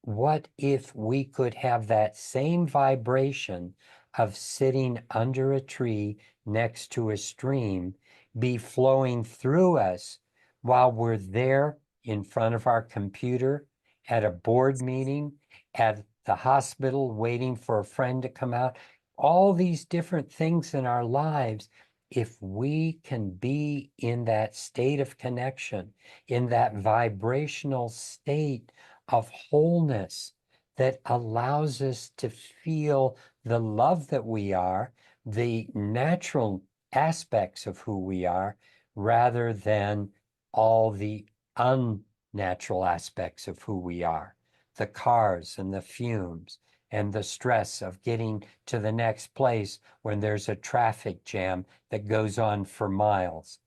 Speaker 2: what if we could have that same vibration of sitting under a tree next to a stream be flowing through us while we're there in front of our computer, at a board meeting, at the hospital, waiting for a friend to come out? All these different things in our lives, if we can be in that state of connection, in that vibrational state of wholeness that allows us to feel the love that we are, the natural aspects of who we are, rather than all the unnatural aspects of who we are, the cars and the fumes and the stress of getting to the next place when there's a traffic jam that goes on for miles.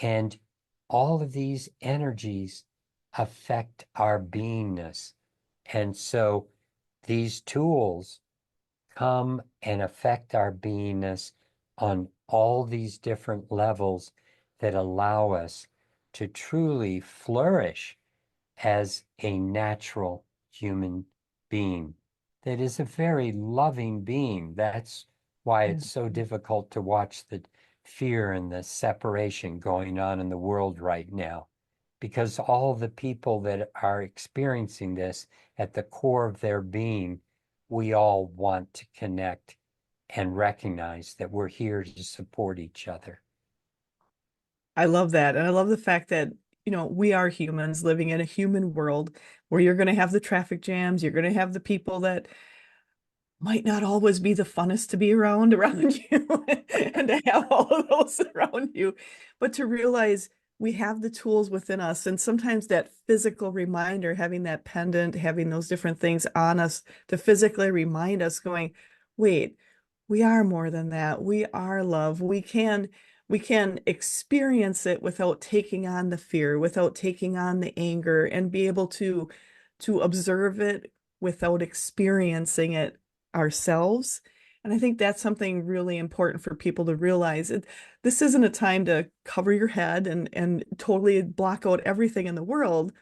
Speaker 2: And all of these energies affect our beingness. And so these tools come and affect our beingness on all these different levels that allow us to truly flourish as a natural human being that is a very loving being. That's why it's so difficult to watch the fear and the separation going on in the world right now, because all the people that are experiencing this, at the core of their being, we all want to connect and recognize that we're here to support each other.
Speaker 1: I love that. And I love the fact that, we are humans living in a human world where you're going to have the traffic jams, you're going to have the people that might not always be the funnest to be around you and to have all of those around you, but to realize we have the tools within us. And sometimes that physical reminder, having that pendant, having those different things on us to physically remind us, going, wait, we are more than that. We are love. We can experience it without taking on the fear, without taking on the anger, and be able to observe it without experiencing it ourselves. And I think that's something really important for people to realize. This isn't a time to cover your head and totally block out everything in the world,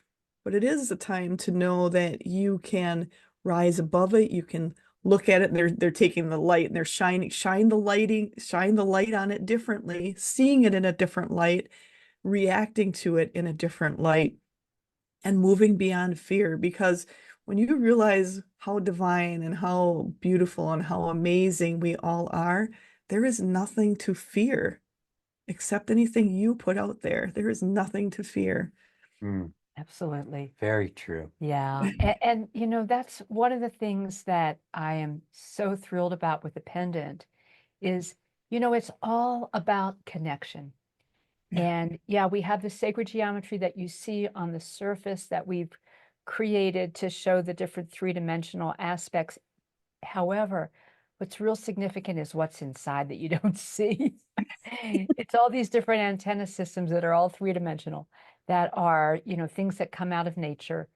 Speaker 1: but it is a time to know that you can rise above it. You can look at it. They're taking the light and they're shine the light on it differently, seeing it in a different light, reacting to it in a different light, and moving beyond fear. Because when you realize how divine and how beautiful and how amazing we all are, there is nothing to fear except anything you put out there. There is nothing to fear.
Speaker 2: Mm,
Speaker 3: Absolutely.
Speaker 2: very true.
Speaker 3: Yeah. And, that's one of the things that I am so thrilled about with the pendant is, it's all about connection.
Speaker 1: Yeah.
Speaker 3: And yeah, we have the sacred geometry that you see on the surface that we've created to show the different three-dimensional aspects. However, what's real significant is what's inside that you don't see. It's all these different antenna systems that are all three-dimensional, that are, things that come out of nature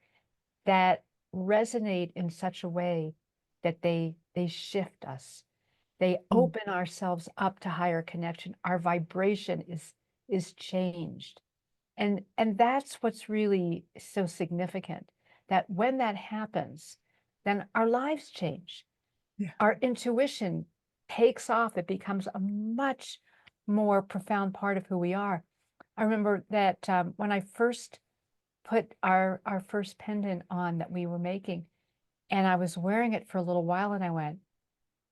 Speaker 3: that resonate in such a way that they shift us. They open ourselves up to higher connection. Our vibration is changed. And that's what's really so significant, that when that happens, then our lives change.
Speaker 1: Yeah.
Speaker 3: Our intuition takes off. It becomes a much more profound part of who we are. I remember that when I first put our first pendant on that we were making, and I was wearing it for a little while, and I went,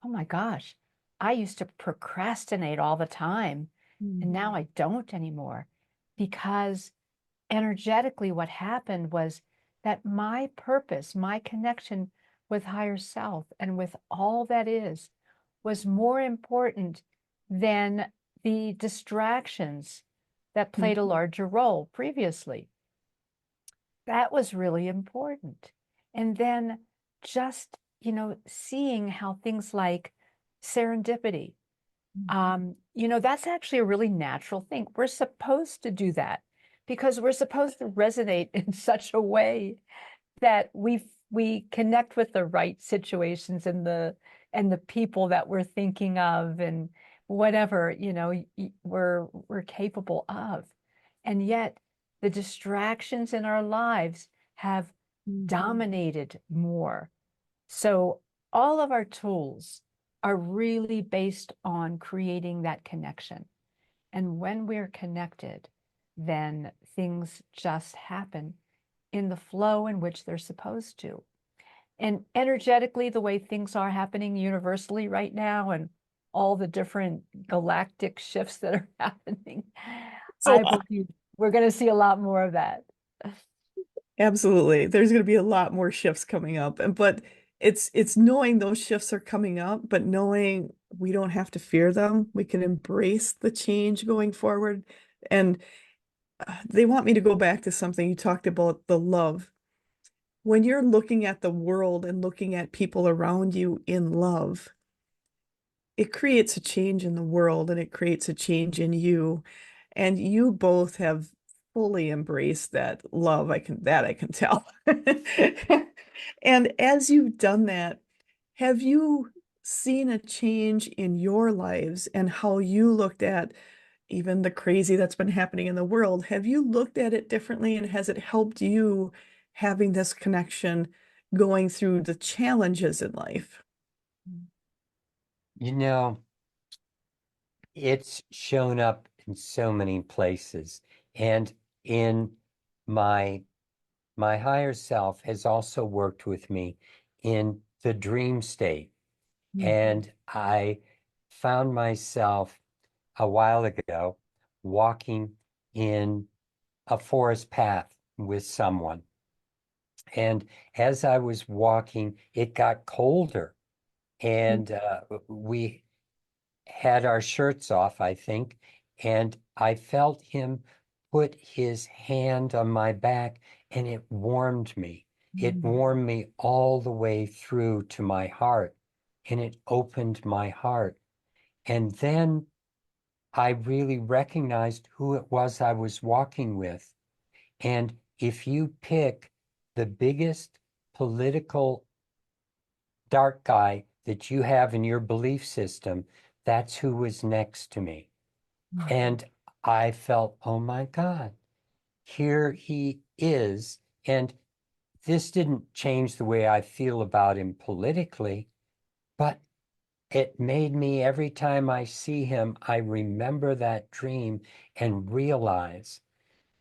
Speaker 3: oh my gosh, I used to procrastinate all the time, and now I don't anymore, because energetically what happened was that my purpose, my connection with higher self and with all that is, was more important than the distractions that played a larger role previously. That was really important. And then just, seeing how things like serendipity, that's actually a really natural thing. We're supposed to do that because we're supposed to resonate in such a way that we connect with the right situations and the people that we're thinking of and whatever, we're capable of. And yet the distractions in our lives have dominated more. So all of our tools are really based on creating that connection. And when we're connected, then things just happen in the flow in which they're supposed to. And energetically, the way things are happening universally right now and all the different galactic shifts that are happening,
Speaker 1: So
Speaker 3: I believe we're going to see a lot more of that.
Speaker 1: absolutely. There's going to be a lot more shifts coming up. But it's knowing those shifts are coming up, but knowing we don't have to fear them. We can embrace the change going forward. And they want me to go back to something you talked about, the love. When you're looking at the world and looking at people around you in love, it creates a change in the world and it creates a change in you. And you both have fully embraced that love. I can tell. And as you've done that, have you seen a change in your lives and how you looked at even the crazy that's been happening in the world? Have you looked at it differently and has it helped you having this connection going through the challenges in life?
Speaker 2: You know, it's shown up in so many places. And in my my higher self has also worked with me in the dream state. And I found myself a while ago walking in a forest path with someone. And as I was walking, it got colder. And we had our shirts off, I think, and I felt him put his hand on my back, and it warmed me. It warmed me all the way through to my heart, and it opened my heart. And then I really recognized who it was I was walking with. And if you pick the biggest political dark guy that you have in your belief system, that's who was next to me. And I felt, oh my God, here he is. And this didn't change the way I feel about him politically, but it made me, every time I see him, I remember that dream and realize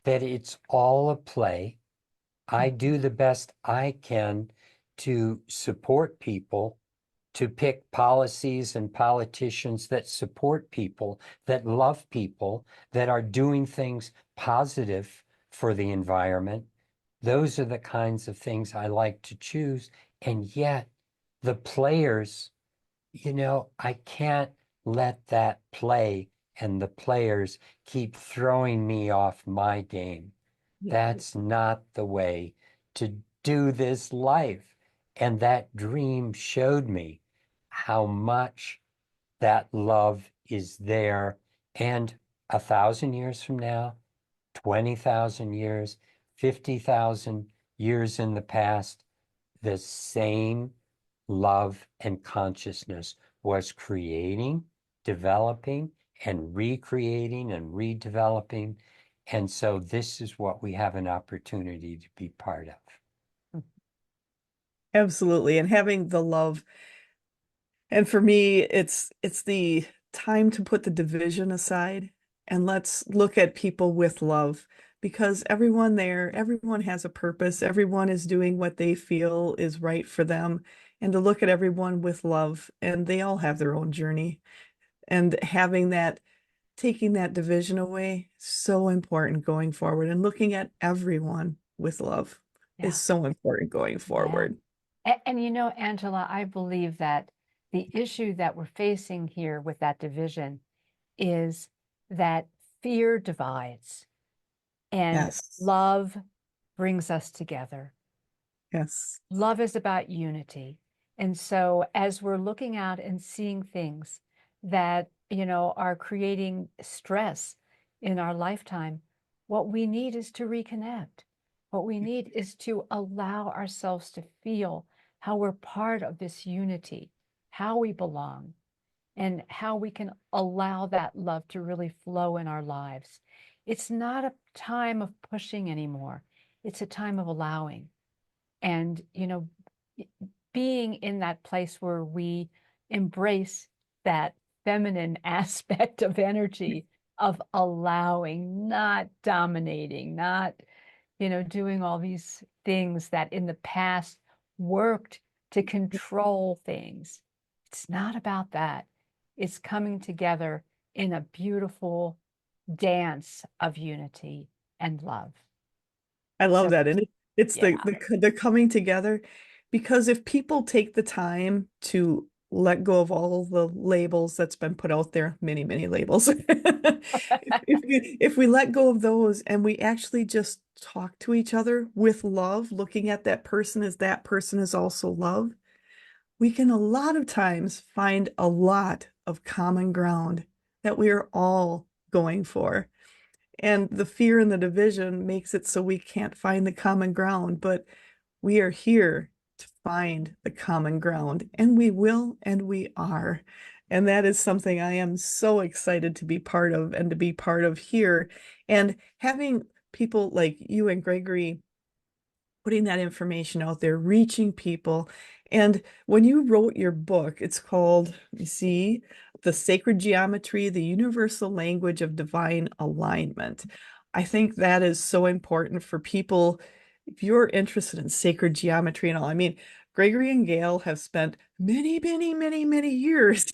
Speaker 2: that it's all a play. I do the best I can to support people, to pick policies and politicians that support people, that love people, that are doing things positive for the environment. Those are the kinds of things I like to choose. And yet, the players, I can't let that play and the players keep throwing me off my game.
Speaker 1: Yeah.
Speaker 2: That's not the way to do this life. And that dream showed me how much that love is there. And 1,000 years from now, 20,000 years, 50,000 years in the past, the same love and consciousness was creating, developing, and recreating and redeveloping. And so this is what we have an opportunity to be part of.
Speaker 1: Absolutely. And having the love. And for me, it's the time to put the division aside and let's look at people with love because everyone there, everyone has a purpose. Everyone is doing what they feel is right for them. And to look at everyone with love, and they all have their own journey. And having that, taking that division away, so important going forward. And looking at everyone with love is
Speaker 3: Yeah.
Speaker 1: so important going
Speaker 3: Yeah.
Speaker 1: forward.
Speaker 3: And, Angela, I believe that the issue that we're facing here with that division is that fear divides and
Speaker 1: Yes.
Speaker 3: love brings us together.
Speaker 1: Yes.
Speaker 3: Love is about unity. And so as we're looking out and seeing things that, are creating stress in our lifetime, what we need is to reconnect. What we need is to allow ourselves to feel how we're part of this unity, how we belong, and how we can allow that love to really flow in our lives. It's not a time of pushing anymore. It's a time of allowing. And, being in that place where we embrace that feminine aspect of energy of allowing, not dominating, not, doing all these things that in the past worked to control things. It's not about that. It's coming together in a beautiful dance of unity and love.
Speaker 1: I love
Speaker 3: So,
Speaker 1: that. And it's
Speaker 3: yeah.
Speaker 1: the coming together because if people take the time to let go of all the labels that's been put out there, many, many labels. If we let go of those and we actually just talk to each other with love, looking at that person as that person is also love, we can a lot of times find a lot of common ground that we are all going for. And the fear and the division makes it so we can't find the common ground, but we are here to find the common ground, and we will, and we are. And that is something I am so excited to be part of and to be part of here. And having people like you and Gregory putting that information out there, reaching people. And when you wrote your book, it's called, you see, The Sacred Geometry, the Universal Language of Divine Alignment. I think that is so important for people. If you're interested in sacred geometry and all, I mean, Gregory and Gail have spent many, many, many, many years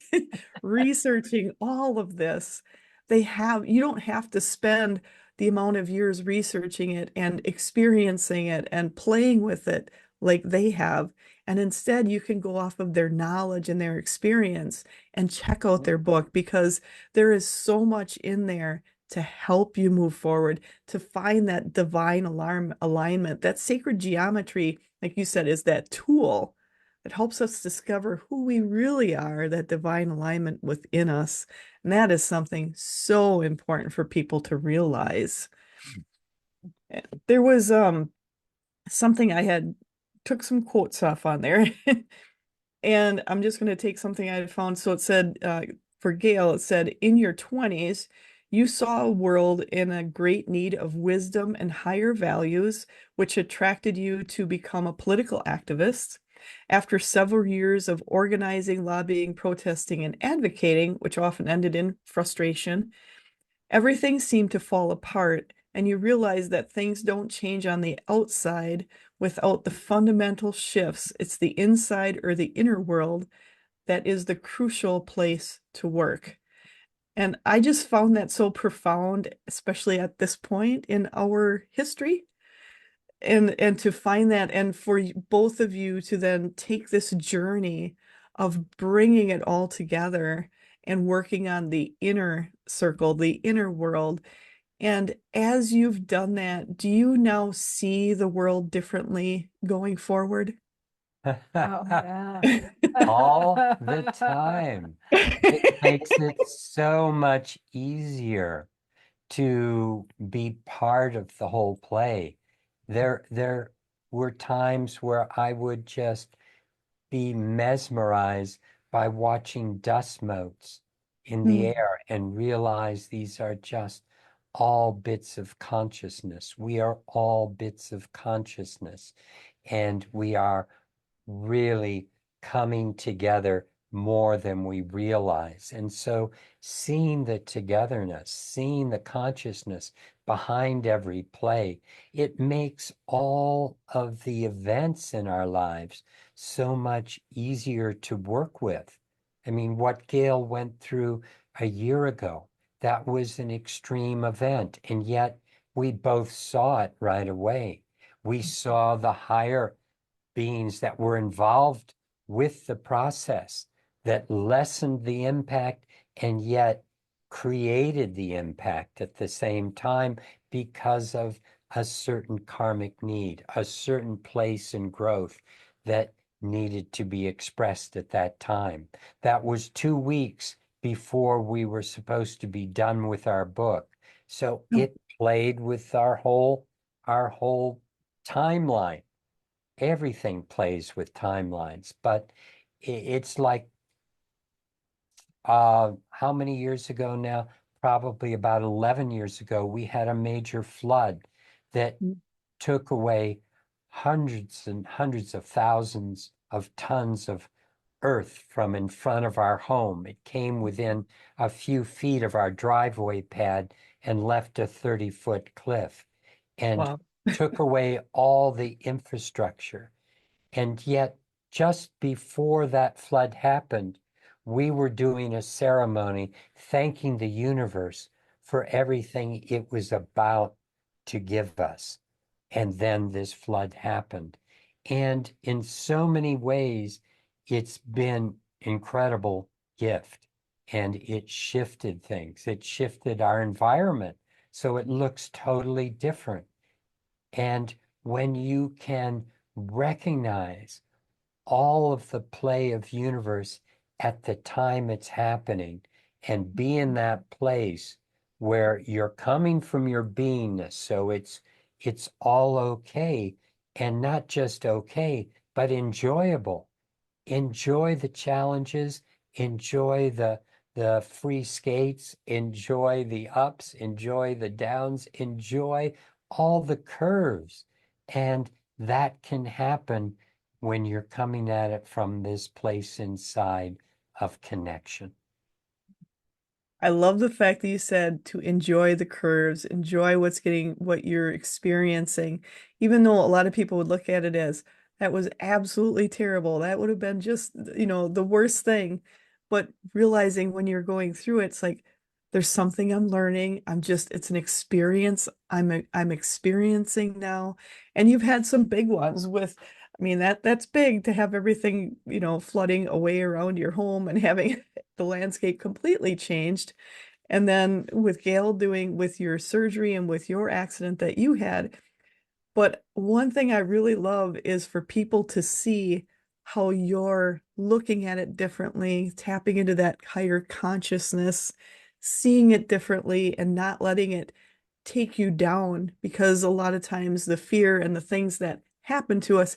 Speaker 1: researching all of this. You don't have to spend the amount of years researching it and experiencing it and playing with it like they have. And instead, you can go off of their knowledge and their experience and check out their book because there is so much in there to help you move forward, to find that divine alarm alignment. That sacred geometry, like you said, is that tool that helps us discover who we really are, that divine alignment within us. And that is something so important for people to realize. There was something I had took some quotes off on there. And I'm just going to take something I had found. So it said, for Gail, it said, in your 20s, you saw a world in a great need of wisdom and higher values, which attracted you to become a political activist. After several years of organizing, lobbying, protesting, and advocating, which often ended in frustration, everything seemed to fall apart, and you realize that things don't change on the outside without the fundamental shifts. It's the inside or the inner world that is the crucial place to work. And I just found that so profound, especially at this point in our history. And to find that, and for both of you to then take this journey of bringing it all together and working on the inner circle, the inner world. And as you've done that, do you now see the world differently going forward?
Speaker 3: Oh, yeah.
Speaker 2: All the time. It makes it so much easier to be part of the whole play. There were times where I would just be mesmerized by watching dust motes in the
Speaker 1: Hmm.
Speaker 2: air and realize these are just all bits of consciousness. We are all bits of consciousness, and we are really coming together more than we realize. And so seeing the togetherness, seeing the consciousness behind every play, it makes all of the events in our lives so much easier to work with. I mean, what Gail went through a year ago, that was an extreme event, and yet we both saw it right away. We saw the higher beings that were involved with the process that lessened the impact and yet created the impact at the same time because of a certain karmic need, a certain place in growth that needed to be expressed at that time. That was 2 weeks before we were supposed to be done with our book. So it played with our whole timeline. Everything plays with timelines, but it's like how many years ago now? Probably about 11 years ago, we had a major flood that took away hundreds and hundreds of thousands of tons of earth from in front of our home. It came within a few feet of our driveway pad and left a 30-foot cliff and
Speaker 1: Wow.
Speaker 2: took away all the infrastructure. And yet, just before that flood happened, we were doing a ceremony thanking the universe for everything it was about to give us. And then this flood happened. And in so many ways, it's been incredible gift. And it shifted things. It shifted our environment. So it looks totally different. And when you can recognize all of the play of universe at the time it's happening and be in that place where you're coming from your beingness, so it's all okay, and not just okay, but enjoyable. Enjoy the challenges, enjoy the free skates, enjoy the ups, enjoy the downs, enjoy all the curves. And that can happen when you're coming at it from this place inside of connection.
Speaker 1: I love the fact that you said to enjoy the curves, enjoy what you're experiencing, even though a lot of people would look at it as that was absolutely terrible. That would have been just, the worst thing. But realizing when you're going through it, it's like there's something I'm learning. It's an experience I'm experiencing now. And you've had some big ones I mean, that's big to have everything, flooding away around your home and having the landscape completely changed. And then with Gail doing with your surgery and with your accident that you had. But one thing I really love is for people to see how you're looking at it differently, tapping into that higher consciousness, seeing it differently and not letting it take you down because a lot of times the fear and the things that happen to us.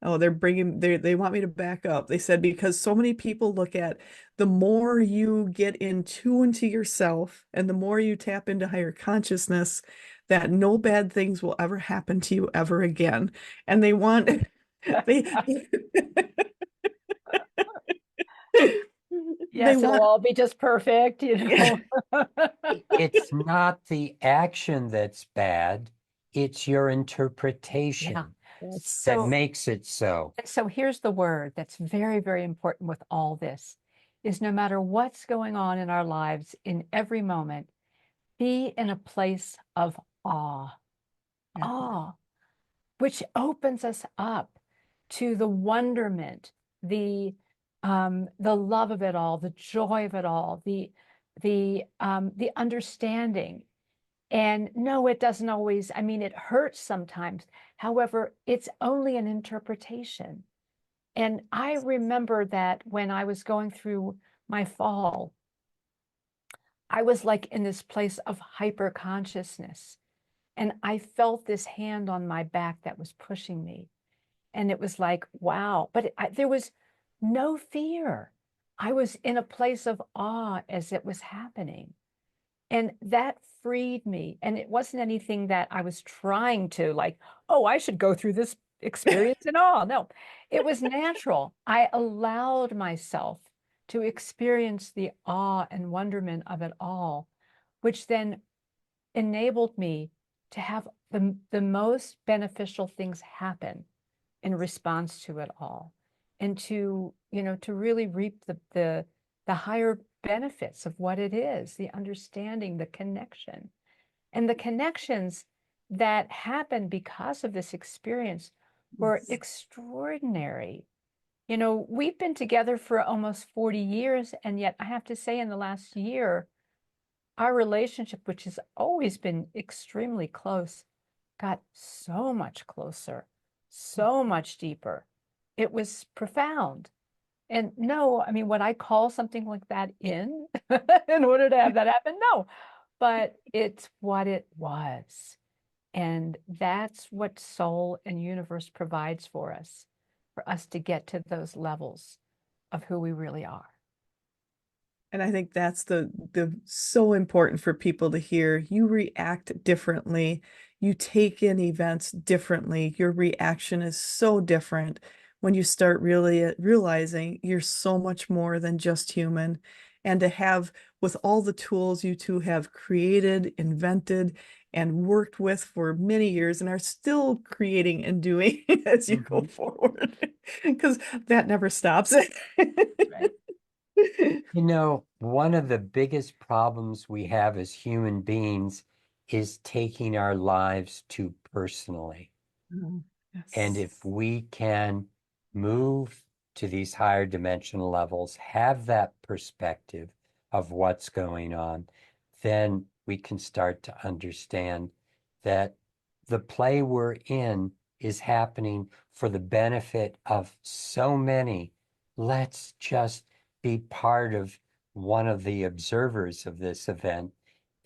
Speaker 1: Oh, they want me to back up. They said because so many people look at the more you get in tune to yourself and the more you tap into higher consciousness, that no bad things will ever happen to you ever again. And they want they they
Speaker 3: Yes, it'll
Speaker 1: want
Speaker 3: all be just perfect, you
Speaker 1: yeah.
Speaker 3: know.
Speaker 2: It's not the action that's bad, it's your
Speaker 3: Yeah.
Speaker 2: interpretation
Speaker 1: That's
Speaker 2: that
Speaker 3: So,
Speaker 2: makes it so.
Speaker 3: so here's the word that's very, very important with all this is no matter what's going on in our lives in every moment, be in a place of awe,
Speaker 1: yeah.
Speaker 3: awe, which opens us up to the wonderment, the love of it all, the joy of it all, the understanding. And no, it doesn't always, I mean, it hurts sometimes. However, it's only an interpretation. And I remember that when I was going through my fall, I was like in this place of hyper consciousness. And I felt this hand on my back that was pushing me. And it was like, wow. But there was no fear. I was in a place of awe as it was happening. And that freed me. And it wasn't anything that I was trying to like, oh, I should go through this experience it all. No, it was natural. I allowed myself to experience the awe and wonderment of it all, which then enabled me to have the most beneficial things happen in response to it all, and to, to really reap the higher benefits of what it is, the understanding, the connection. And the connections that happened because of this experience were
Speaker 1: Yes.
Speaker 3: extraordinary. We've been together for almost 40 years, and yet I have to say, in the last year, our relationship, which has always been extremely close, got so much closer, so much deeper. It was profound. And no, I mean, would I call something like that in order to have that happen? No, but it's what it was. And that's what soul and universe provides for us to get to those levels of who we really are.
Speaker 1: And I think that's the so important for people to hear. You react differently. You take in events differently. Your reaction is so different when you start really realizing you're so much more than just human. And to have, with all the tools you two have created, invented, and worked with for many years and are still creating and doing as you go forward, because that never stops.
Speaker 3: Right.
Speaker 2: One of the biggest problems we have as human beings is taking our lives too personally.
Speaker 1: Oh,
Speaker 2: And
Speaker 1: yes.
Speaker 2: if we can move to these higher dimensional levels, have that perspective of what's going on, then we can start to understand that the play we're in is happening for the benefit of so many. Let's just be part of one of the observers of this event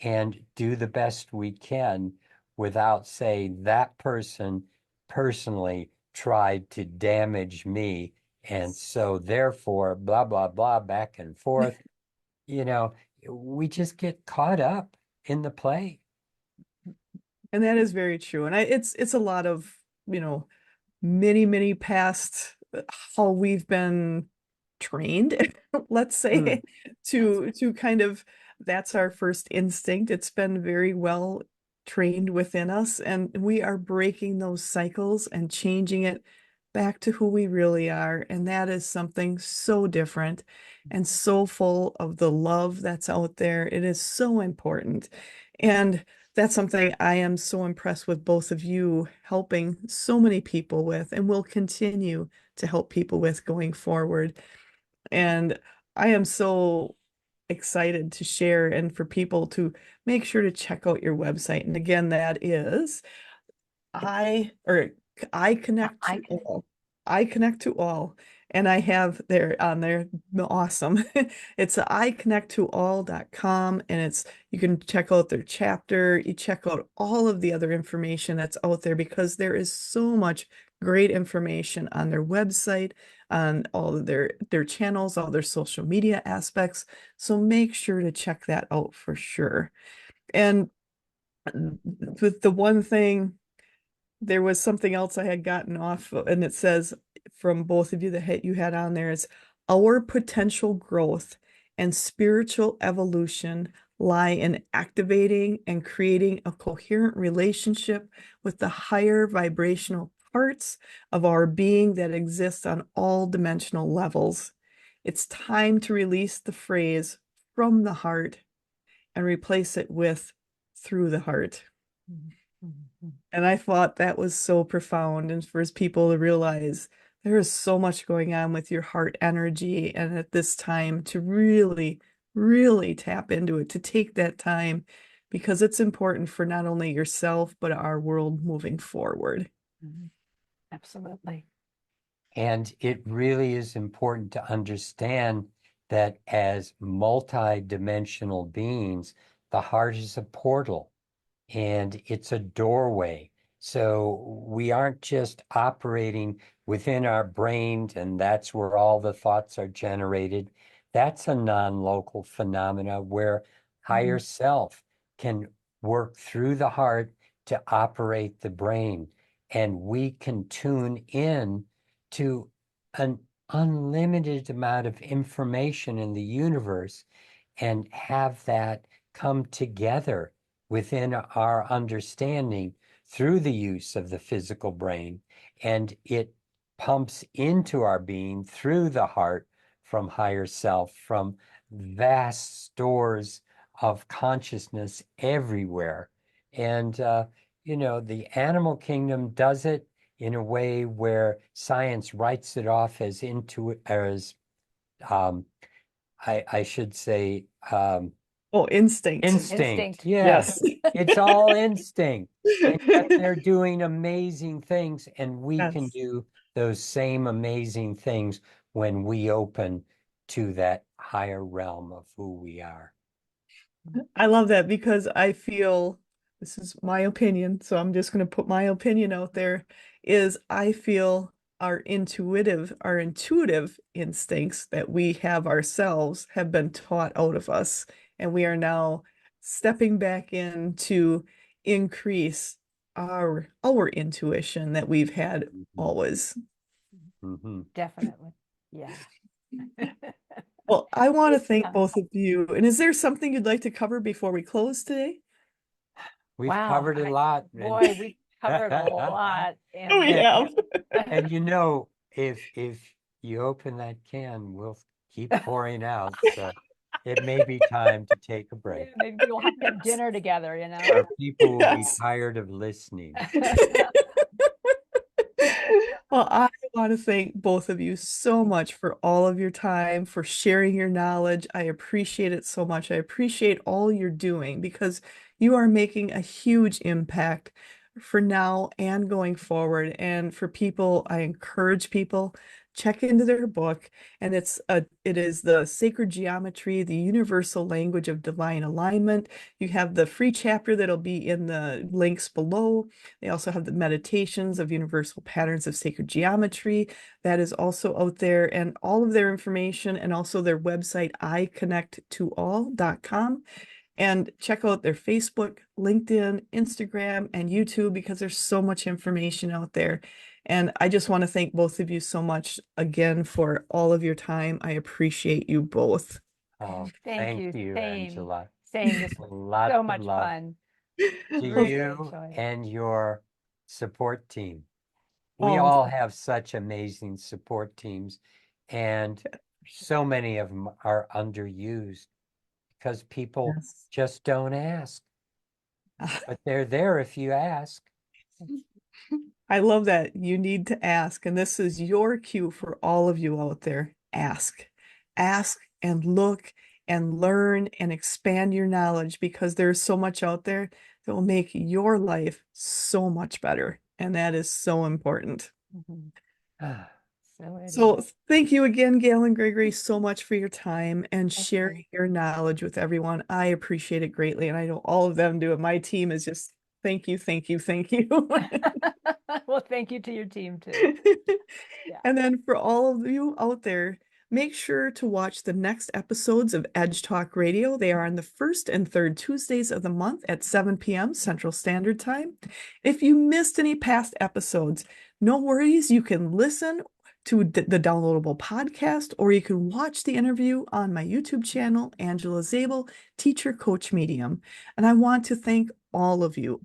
Speaker 2: and do the best we can without saying that person personally tried to damage me. And so therefore, blah, blah, blah, back and forth, you know, we just get caught up in the play.
Speaker 1: And that is very true. And it's a lot of, many past how we've been trained, let's
Speaker 2: Mm.
Speaker 1: say, to kind of, that's our first instinct. It's been very well trained within us, and we are breaking those cycles and changing it back to who we really are. And that is something so different and so full of the love that's out there. It is so important. And that's something I am so impressed with both of you helping so many people with, and will continue to help people with going forward. And I am so excited to share and for people to make sure to check out your website. And again, that is or I connect
Speaker 3: I
Speaker 1: to
Speaker 3: can.
Speaker 1: all. I connect to all. And I have there on there, awesome. It's iconnecttoall.com, and it's, you can check out their chapter, you check out all of the other information that's out there, because there is so much great information on their website, on all of their channels, all their social media aspects. So make sure to check that out for sure. And with the one thing, there was something else I had gotten off, and it says from both of you that you had on there is, our potential growth and spiritual evolution lie in activating and creating a coherent relationship with the higher vibrational parts of our being that exist on all dimensional levels. It's time to release the phrase from the heart and replace it with through the heart. And I thought that was so profound, and for people to realize there is so much going on with your heart energy, and at this time to really, really tap into it, to take that time, because it's important for not only yourself, but our world moving forward.
Speaker 3: Absolutely.
Speaker 2: And it really is important to understand that as multi-dimensional beings, the heart is a portal and it's a doorway. So we aren't just operating within our brain and that's where all the thoughts are generated. That's a non-local phenomena where higher self can work through the heart to operate the brain. and we can tune in to an unlimited amount of information in the universe and have that come together within our understanding through the use of the physical brain. And it pumps into our being through the heart from higher self, from vast stores of consciousness everywhere. And, the animal kingdom does it in a way where science writes it off as um, I should say,
Speaker 1: Oh, instinct.
Speaker 2: instinct.
Speaker 3: Instinct.
Speaker 2: Yeah,
Speaker 1: Yes.
Speaker 2: it's all instinct. And yet they're doing amazing things, and we can
Speaker 1: Yes.
Speaker 2: do those same amazing things when we open to that higher realm of who we are.
Speaker 1: I love that because I feel this is my opinion, so I'm just going to put my opinion out there is I feel our intuitive instincts that we have ourselves have been taught out of us, and we are now stepping back in to increase our intuition that we've had
Speaker 2: Mhm,
Speaker 1: always.
Speaker 2: mhm.
Speaker 3: Definitely. Yeah.
Speaker 1: Well, I want to thank
Speaker 3: Yeah.
Speaker 1: both of you. And is there something you'd like to cover before we close today?
Speaker 2: We've
Speaker 3: Wow.
Speaker 2: covered a lot, and
Speaker 3: Boy, we've covered a lot.
Speaker 1: Oh, we
Speaker 3: And
Speaker 1: have.
Speaker 2: and if you open that can, we'll keep pouring out. So it may be time to take a
Speaker 3: yeah,
Speaker 2: break.
Speaker 3: maybe we'll have to have
Speaker 1: Yes.
Speaker 3: dinner together, you know?
Speaker 2: Our people will be
Speaker 1: Yes.
Speaker 2: tired of listening.
Speaker 1: Well, I want to thank both of you so much for all of your time, for sharing your knowledge. I appreciate it so much. I appreciate all you're doing because you are making a huge impact for now and going forward. And for people, I encourage people check into their book, and it is the Sacred Geometry, the Universal Language of Divine Alignment. You have the free chapter that'll be in the links below. They also have the meditations of universal patterns of sacred geometry. That is also out there, and all of their information and also their website, iconnecttoall.com. And check out their Facebook, LinkedIn, Instagram, and YouTube because there's so much information out there. And I just want to thank both of you so much again for all of your time. I appreciate you both.
Speaker 2: Oh,
Speaker 3: Thank
Speaker 2: thank
Speaker 3: you.
Speaker 2: you,
Speaker 3: Same.
Speaker 2: Angela.
Speaker 3: Same. This was
Speaker 2: Lots
Speaker 3: so
Speaker 2: of
Speaker 3: much
Speaker 2: love
Speaker 3: fun.
Speaker 2: to
Speaker 1: Well,
Speaker 3: Really
Speaker 2: you
Speaker 3: enjoyed it.
Speaker 2: and your support team. We
Speaker 1: oh,
Speaker 2: all have such amazing support teams, and so many of them are underused because people
Speaker 1: yes.
Speaker 2: just don't ask. But they're there if you ask.
Speaker 1: I love that. You need to ask. And this is your cue for all of you out there. Ask. Ask and look and learn and expand your knowledge because there's so much out there that will make your life so much better. And that is so important.
Speaker 3: Mhm.
Speaker 2: Ah,
Speaker 3: So it is.
Speaker 1: So thank you again, Gail and Gregory, so much for your time and
Speaker 3: Thank
Speaker 1: sharing
Speaker 3: you.
Speaker 1: your knowledge with everyone. I appreciate it greatly. And I know all of them do it. My team is just thank you, thank you, thank you.
Speaker 3: Well, thank you to your team too. Yeah.
Speaker 1: And then for all of you out there, make sure to watch the next episodes of Edge Talk Radio. They are on the first and third Tuesdays of the month at 7 p.m. Central Standard Time. If you missed any past episodes, no worries. You can listen to the downloadable podcast, or you can watch the interview on my YouTube channel, Angela Zabel, Teacher Coach Medium. And I want to thank all of you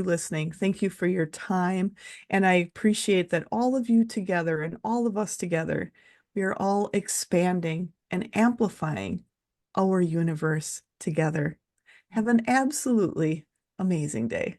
Speaker 1: listening. Thank you for your time. And I appreciate that all of you together and all of us together, we are all expanding and amplifying our universe together. Have an absolutely amazing day.